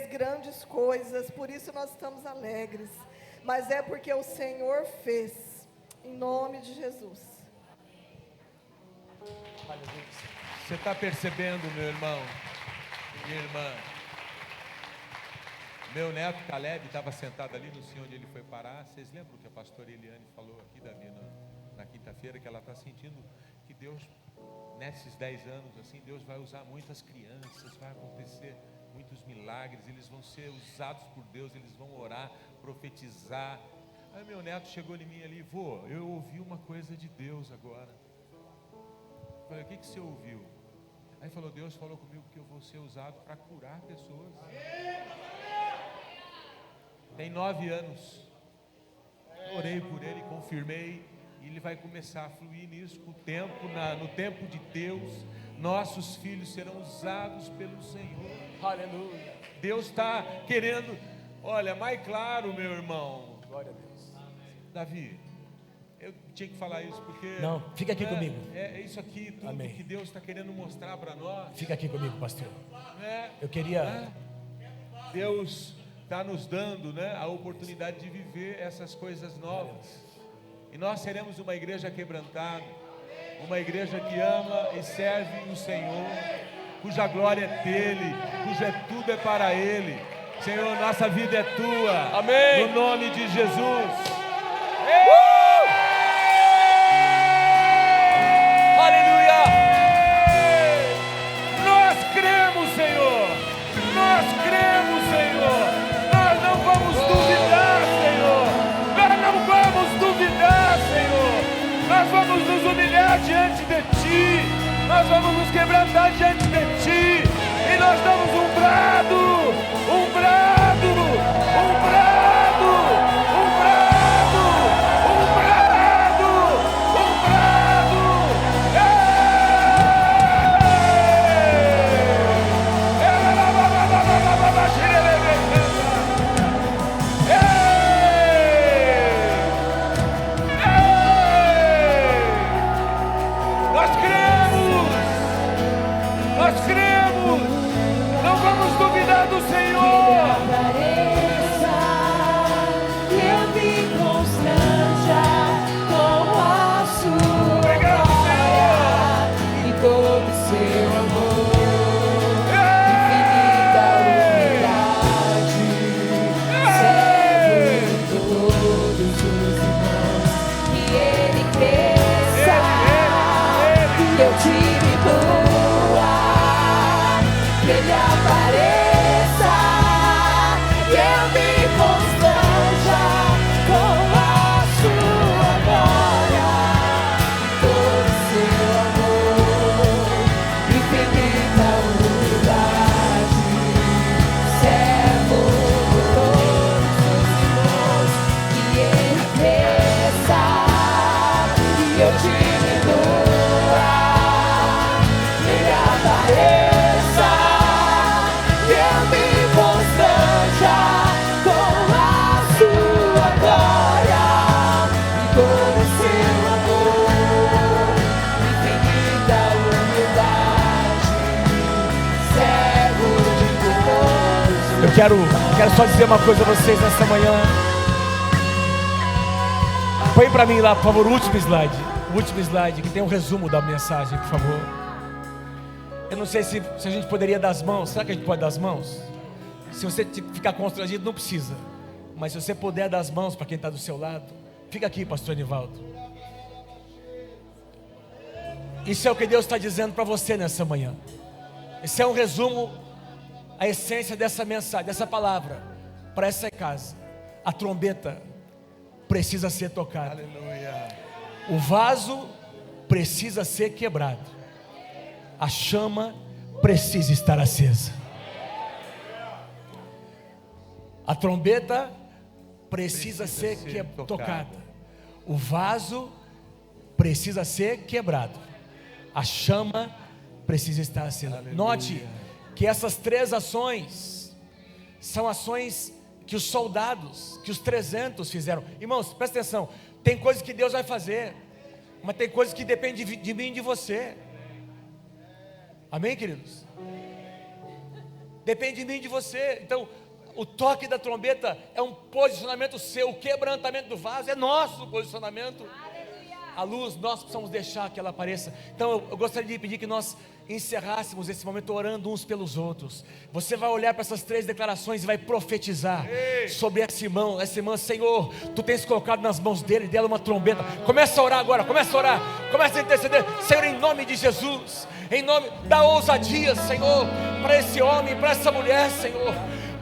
S3: grandes coisas, por isso nós estamos alegres, mas é porque o Senhor fez, em nome de Jesus.
S1: Você está percebendo, meu irmão? Minha irmã, meu neto Caleb estava sentado ali, no senhor onde ele foi parar. Vocês lembram que a pastora Eliane falou aqui, Davi, na quinta-feira, que ela está sentindo que Deus, nesses 10 anos, assim, Deus vai usar muitas crianças, vai acontecer muitos milagres, eles vão ser usados por Deus, eles vão orar, profetizar. Aí meu neto chegou em mim ali: vô, eu ouvi uma coisa de Deus agora. Eu falei: o que você ouviu? Aí falou: Deus falou comigo que eu vou ser usado para curar pessoas. Tem 9 anos. Orei por ele, confirmei, e ele vai começar a fluir nisso com o tempo, no tempo de Deus. Nossos filhos serão usados pelo Senhor.
S2: Aleluia.
S1: Deus está querendo. Olha, mais claro, meu irmão.
S2: Glória a Deus.
S1: Davi, eu tinha que falar isso porque...
S2: Não, fica aqui comigo.
S1: É isso aqui, tudo
S2: Amém.
S1: que Deus está querendo mostrar para nós.
S2: Fica aqui comigo, pastor.
S1: Né?
S2: Eu queria...
S1: Deus está nos dando, né, a oportunidade de viver essas coisas novas. E nós seremos uma igreja quebrantada, uma igreja que ama e serve o Senhor, cuja glória é dele, tudo é para ele. Senhor, nossa vida é tua.
S2: Amém.
S1: No nome de Jesus.
S2: Aleluia.
S1: Nós cremos, Senhor. Nós cremos, Senhor. Nós não vamos duvidar, Senhor. Nós não vamos duvidar, Senhor. Nós vamos nos humilhar diante de Ti. Nós vamos nos quebrantar diante de Ti. E nós damos um brado, um brado, um brado, um brado, um brado.
S2: quero só dizer uma coisa a vocês nessa manhã. Põe para mim lá, por favor, o último slide, que tem um resumo da mensagem, por favor. Eu não sei se a gente poderia dar as mãos. Será que a gente pode dar as mãos? Se você ficar constrangido, não precisa. Mas se você puder dar as mãos para quem está do seu lado, fica aqui, pastor Anivaldo. Isso é o que Deus está dizendo para você nessa manhã. Esse é um resumo, a essência dessa mensagem, dessa palavra, para essa casa. A trombeta precisa ser tocada.
S1: Aleluia.
S2: O vaso precisa ser quebrado. A chama precisa estar acesa. A trombeta precisa ser tocada. O vaso precisa ser quebrado. A chama precisa estar acesa.
S1: Aleluia.
S2: Note que essas 3 ações são ações que os soldados, que os 300 fizeram. Irmãos, presta atenção. Tem coisas que Deus vai fazer, mas tem coisas que dependem de mim e de você. Amém, queridos? Depende de mim e de você. Então, o toque da trombeta é um posicionamento seu. O quebrantamento do vaso é nosso posicionamento. A luz, nós precisamos deixar que ela apareça. Então eu gostaria de pedir que nós encerrássemos esse momento orando uns pelos outros. Você vai olhar para essas 3 declarações e vai profetizar sobre essa irmã, Senhor, Tu tens colocado nas mãos dela uma trombeta. Começa a orar agora, começa a orar, começa a interceder. Senhor, em nome de Jesus, em nome da ousadia, Senhor, para esse homem, para essa mulher, Senhor.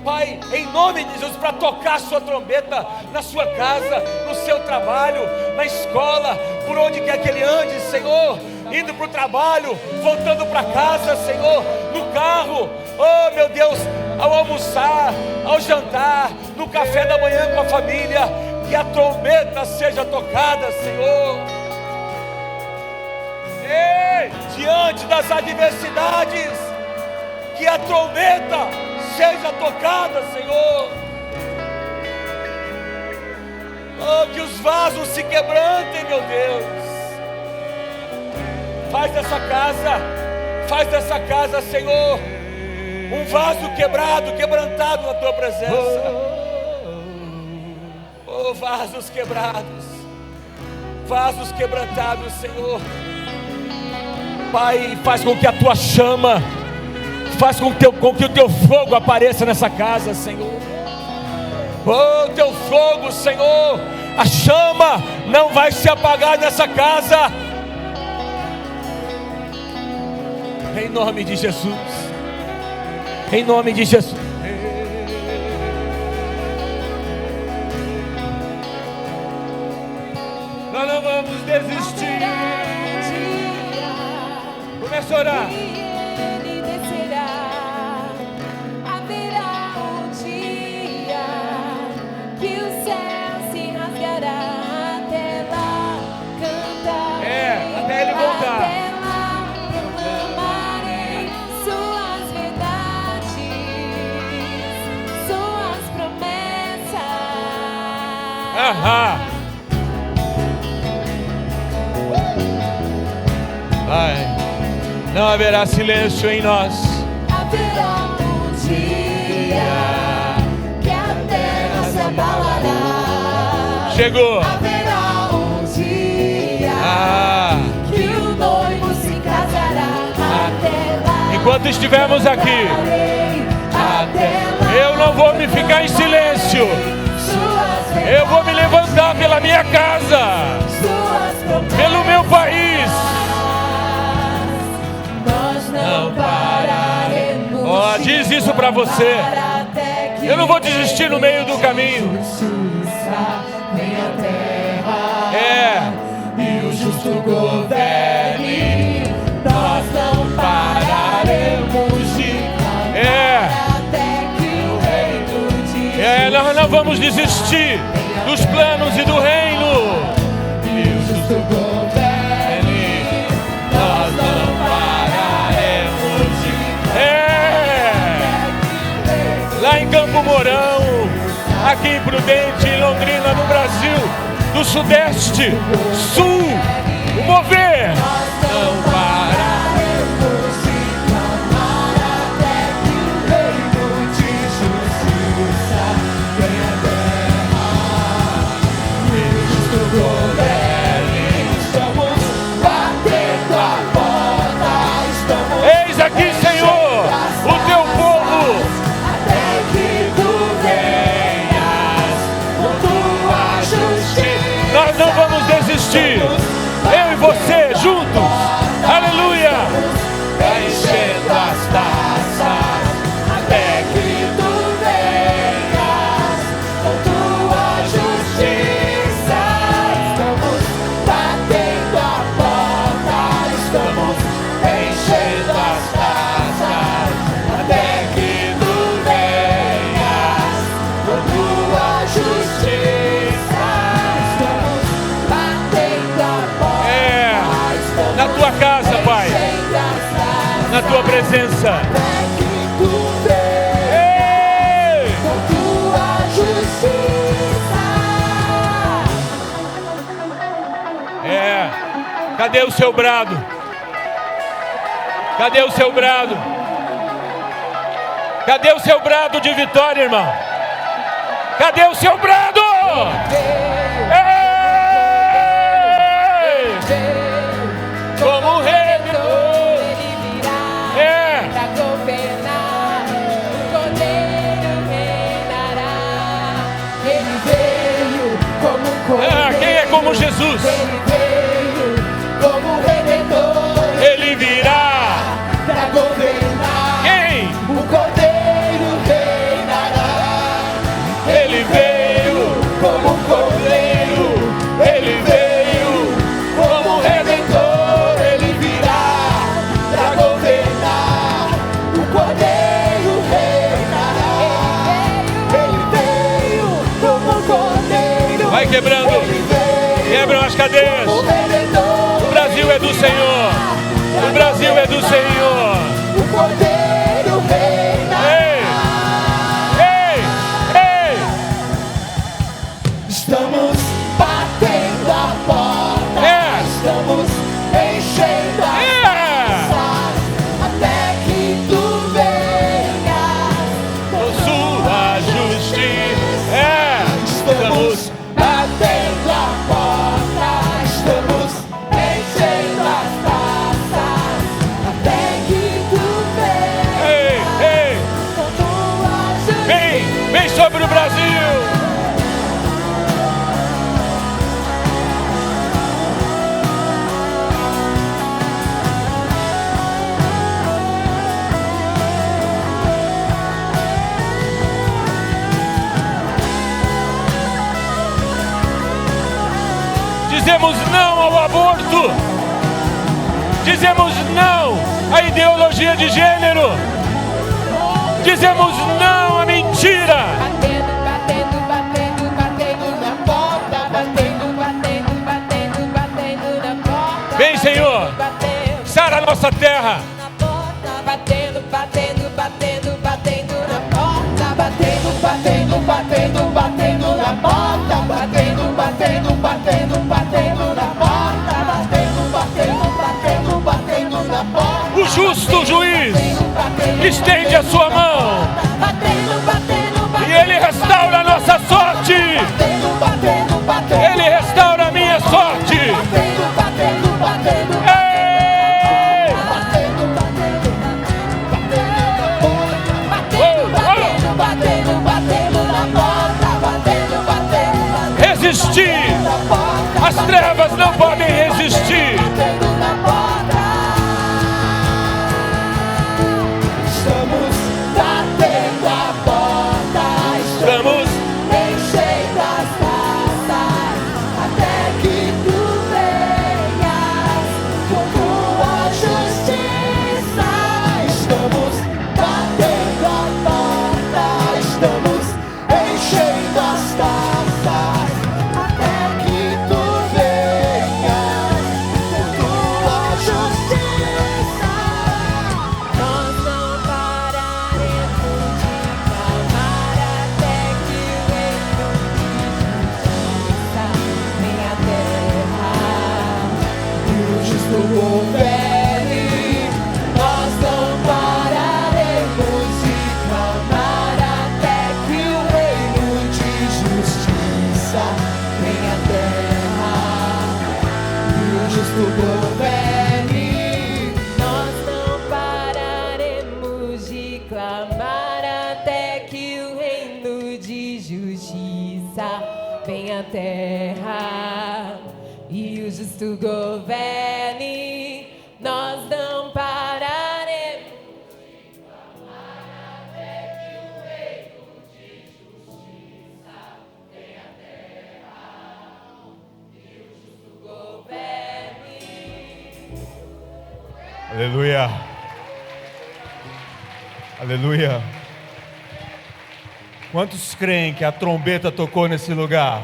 S2: Pai, em nome de Jesus, para tocar a sua trombeta na sua casa, no seu trabalho, na escola, por onde quer que ele ande, Senhor, indo para o trabalho, voltando para casa, Senhor, no carro, oh meu Deus, ao almoçar, ao jantar, no café da manhã com a família, que a trombeta seja tocada, Senhor. Ei, diante das adversidades, que a trombeta seja tocada, Senhor. Oh, que os vasos se quebrantem, meu Deus. Faz dessa casa, Senhor, um vaso quebrantado na Tua presença. Oh, vasos quebrantados, Senhor. Pai, faz com que a Tua chama, faz com que o Teu fogo apareça nessa casa, Senhor. Oh, Teu fogo, Senhor. A chama não vai se apagar nessa casa. Em nome de Jesus. Em nome de Jesus. Nós não vamos desistir. Começa a orar.
S1: Pai, não haverá silêncio em nós.
S6: Haverá um dia que a terra se abalará.
S1: Chegou.
S6: Haverá um dia que o noivo se casará. Até lá,
S1: enquanto estivermos aqui,
S6: até lá,
S1: eu não vou me ficar em silêncio. Eu vou me levantar pela minha casa, pelo meu país.
S6: Nós não pararemos.
S1: Ó, diz isso para você. Eu não vou desistir no meio do caminho.
S6: E o justo governe. Nós não pararemos de até que o reino de
S1: Nós não vamos desistir dos planos e do reino.
S6: E o justo governe. Nós não pararemos de
S1: Lá em Campo Mourão, aqui em Prudente, em Londrina, no Brasil, do Sudeste, Sul, o mover.
S6: não pararemos de clamar até que o reino de justiça justiça. Estamos batendo a porta.
S1: Na tua casa, Pai, na tua presença.
S6: Até que tu venha com tua justiça.
S1: Cadê o seu brado? Cadê o seu brado? Cadê o seu brado de vitória, irmão? Cadê o seu brado? Como redentor,
S6: Ele virá pra governar, o Cordeiro reinará. Ele veio como um cordeiro.
S1: quem é como Jesus?
S6: Ele veio como um redentor.
S1: Ele virá
S6: pra governar.
S1: Quem?
S6: O Cordeiro reinará.
S1: Ele veio
S6: como um cordeiro. Ele veio como um redentor. Ele virá pra governar. O Cordeiro reinará. Ele veio como um cordeiro.
S1: Vai quebrando. Quebram as cadeias. O Brasil é do Senhor. O Brasil é do Senhor.
S6: O Cordeiro reina.
S1: Ei!
S6: Estamos batendo a porta. Estamos enchendo as taças até que tu venhas
S1: com sua justiça.
S6: Estamos batendo a porta. Estamos enchendo as taças até que tu venhas com tua justiça.
S1: Vem sobre o Brasil. Dizemos não ao aborto. Dizemos não à ideologia de gênero. Dizemos não à mentira.
S6: Batendo, batendo, batendo, batendo na porta. Batendo, batendo, batendo, batendo na porta.
S1: Vem, Senhor. Sara a nossa terra.
S6: Batendo, batendo, batendo, batendo na porta. Batendo, batendo, batendo, batendo na porta. Batendo, batendo, batendo, batendo na porta. Batendo, batendo, batendo, batendo na porta.
S1: O justo juiz estende a sua mão. E ele restaura a nossa sorte. Ele restaura a minha sorte. Resistir. As trevas não podem resistir.
S6: Estamos batendo a porta.
S1: Estamos
S6: enchendo as taças até que tu venhas com tua justiça. Estamos batendo a porta. Estamos enchendo as taças até que tu venhas com tua justiça. Nós não pararemos de clamar até que o reino de justiça venha à terra e o justo governe. Nós não pararemos de clamar até que o reino de justiça venha à terra e o justo governe. Nós não pararemos de clamar até que o reino de justiça venha à terra e o justo governe. Nós não pararemos de clamar até que o reino de justiça venha à terra e o justo governe.
S1: Aleluia. Aleluia. Quantos creem que a trombeta tocou nesse lugar?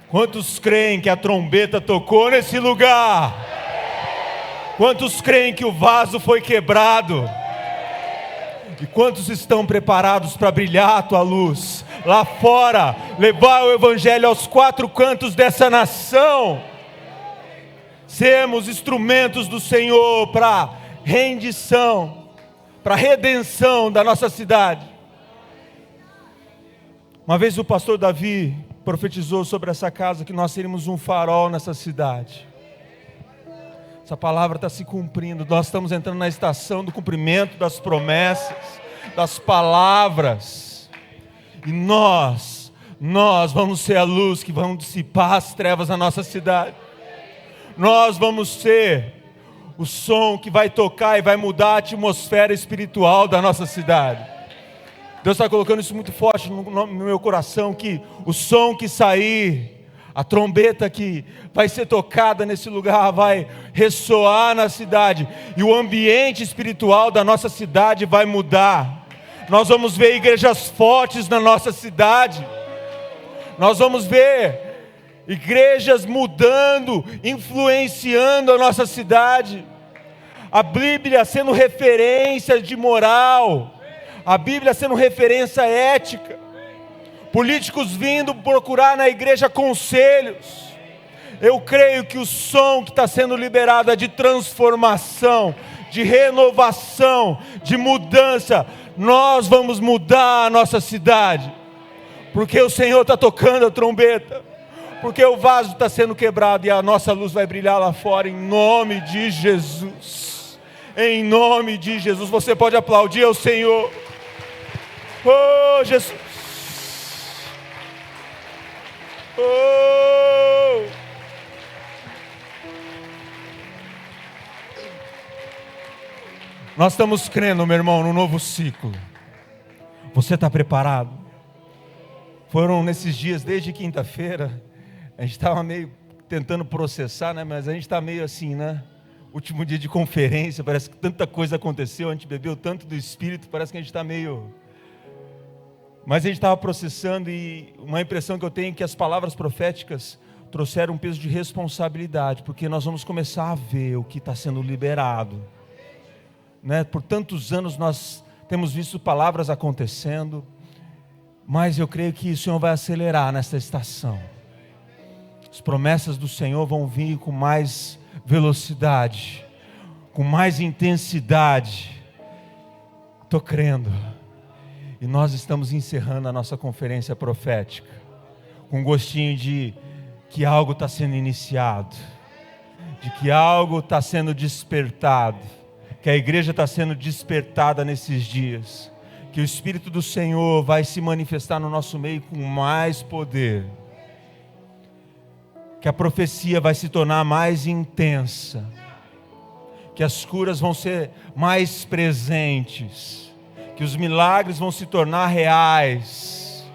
S1: Quantos creem que a trombeta tocou nesse lugar? Quantos creem que o vaso foi quebrado? E quantos estão preparados para brilhar a tua luz lá fora, levar o evangelho aos quatro cantos dessa nação? Sermos instrumentos do Senhor para rendição, para redenção da nossa cidade. Uma vez o pastor Davi profetizou sobre essa casa que nós seríamos um farol nessa cidade. Essa palavra está se cumprindo. Nós estamos entrando na estação do cumprimento das promessas, das palavras. E nós vamos ser a luz que vamos dissipar as trevas na nossa cidade. Nós vamos ser o som que vai tocar e vai mudar a atmosfera espiritual da nossa cidade. Deus está colocando isso muito forte no meu coração, que o som que sair, a trombeta que vai ser tocada nesse lugar, vai ressoar na cidade, e o ambiente espiritual da nossa cidade vai mudar. Nós vamos ver igrejas fortes na nossa cidade, nós vamos ver igrejas mudando, influenciando a nossa cidade, a Bíblia sendo referência de moral, a Bíblia sendo referência ética, políticos vindo procurar na igreja conselhos. Eu creio que o som que está sendo liberado é de transformação, de renovação, de mudança. Nós vamos mudar a nossa cidade, porque o Senhor está tocando a trombeta, porque o vaso está sendo quebrado e a nossa luz vai brilhar lá fora, em nome de Jesus. Em nome de Jesus. Você pode aplaudir ao Senhor. Oh, Jesus. Oh. Nós estamos crendo, meu irmão, no novo ciclo. Você está preparado? Foram nesses dias, desde quinta-feira, a gente estava meio tentando processar, né? Mas a gente está meio assim, né? Último dia de conferência, parece que tanta coisa aconteceu, a gente bebeu tanto do Espírito, parece que a gente está meio... Mas a gente estava processando, e uma impressão que eu tenho é que as palavras proféticas trouxeram um peso de responsabilidade, porque nós vamos começar a ver o que está sendo liberado, né? Por tantos anos nós temos visto palavras acontecendo, mas eu creio que o Senhor vai acelerar nessa estação. As promessas do Senhor vão vir com mais velocidade, com mais intensidade. Estou crendo. E nós estamos encerrando a nossa conferência profética com um gostinho de que algo está sendo iniciado, de que algo está sendo despertado, que a igreja está sendo despertada nesses dias, que o Espírito do Senhor vai se manifestar no nosso meio com mais poder, que a profecia vai se tornar mais intensa, que as curas vão ser mais presentes, que os milagres vão se tornar reais.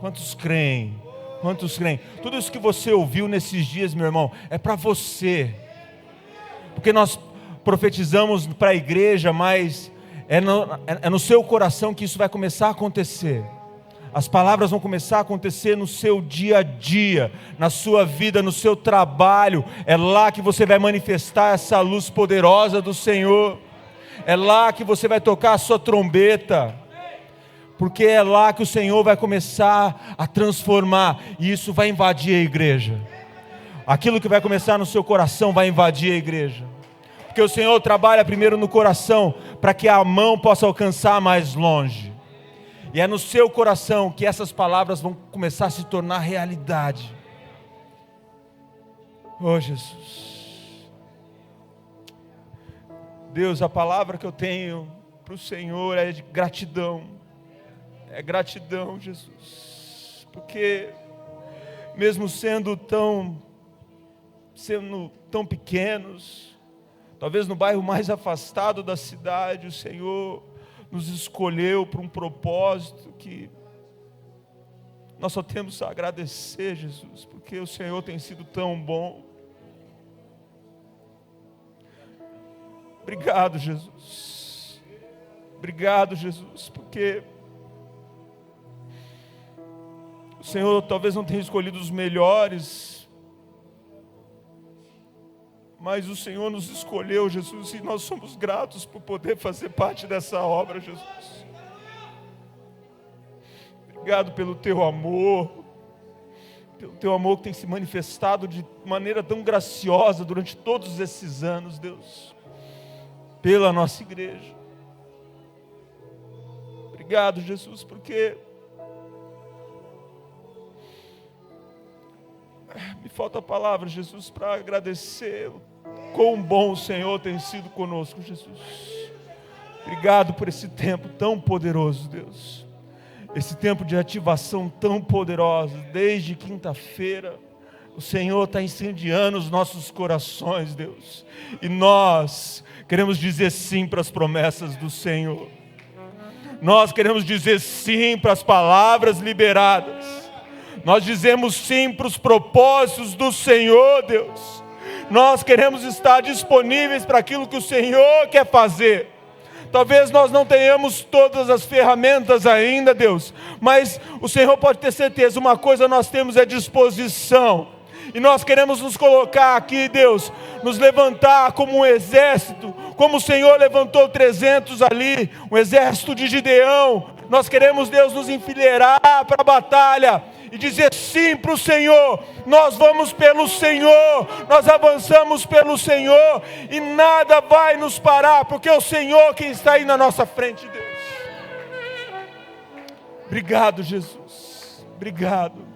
S1: Quantos creem? Quantos creem? Tudo isso que você ouviu nesses dias, meu irmão, é para você, porque nós profetizamos para a igreja, mas é no seu coração que isso vai começar a acontecer. As palavras vão começar a acontecer no seu dia a dia, na sua vida, no seu trabalho. É lá que você vai manifestar essa luz poderosa do Senhor. É lá que você vai tocar a sua trombeta, porque é lá que o Senhor vai começar a transformar, e isso vai invadir a igreja. Aquilo que vai começar no seu coração vai invadir a igreja, porque o Senhor trabalha primeiro no coração, para que a mão possa alcançar mais longe, e é no seu coração que essas palavras vão começar a se tornar realidade. Oh Jesus, Deus, a palavra que eu tenho para o Senhor é de gratidão. É gratidão, Jesus. Porque mesmo sendo tão pequenos, talvez no bairro mais afastado da cidade, o Senhor nos escolheu para um propósito que nós só temos a agradecer, Jesus, porque o Senhor tem sido tão bom. Obrigado, Jesus. Obrigado, Jesus, porque O Senhor talvez não tenha escolhido os melhores, mas o Senhor nos escolheu, Jesus, e nós somos gratos por poder fazer parte dessa obra, Jesus. Obrigado pelo teu amor, pelo teu amor que tem se manifestado de maneira tão graciosa durante todos esses anos, Deus, pela nossa igreja. Obrigado, Jesus, porque me falta a palavra, Jesus, para agradecer o quão bom o Senhor tem sido conosco, Jesus. Obrigado por esse tempo tão poderoso, Deus. Esse tempo de ativação tão poderosa. Desde quinta-feira, o Senhor está incendiando os nossos corações, Deus. E nós queremos dizer sim para as promessas do Senhor. Nós queremos dizer sim para as palavras liberadas. Nós dizemos sim para os propósitos do Senhor, Deus. Nós queremos estar disponíveis para aquilo que o Senhor quer fazer. Talvez nós não tenhamos todas as ferramentas ainda, Deus, mas o Senhor pode ter certeza, uma coisa nós temos é disposição. E nós queremos nos colocar aqui, Deus, nos levantar como um exército, como o Senhor levantou 300 ali, um exército de Gideão. Nós queremos, Deus, nos enfileirar para a batalha e dizer sim para o Senhor. Nós vamos pelo Senhor, nós avançamos pelo Senhor e nada vai nos parar, porque é o Senhor quem está aí na nossa frente, Deus. Obrigado, Jesus. Obrigado.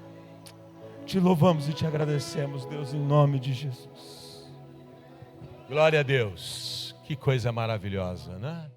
S1: Te louvamos e te agradecemos, Deus, em nome de Jesus.
S2: Glória a Deus. Que coisa maravilhosa, né?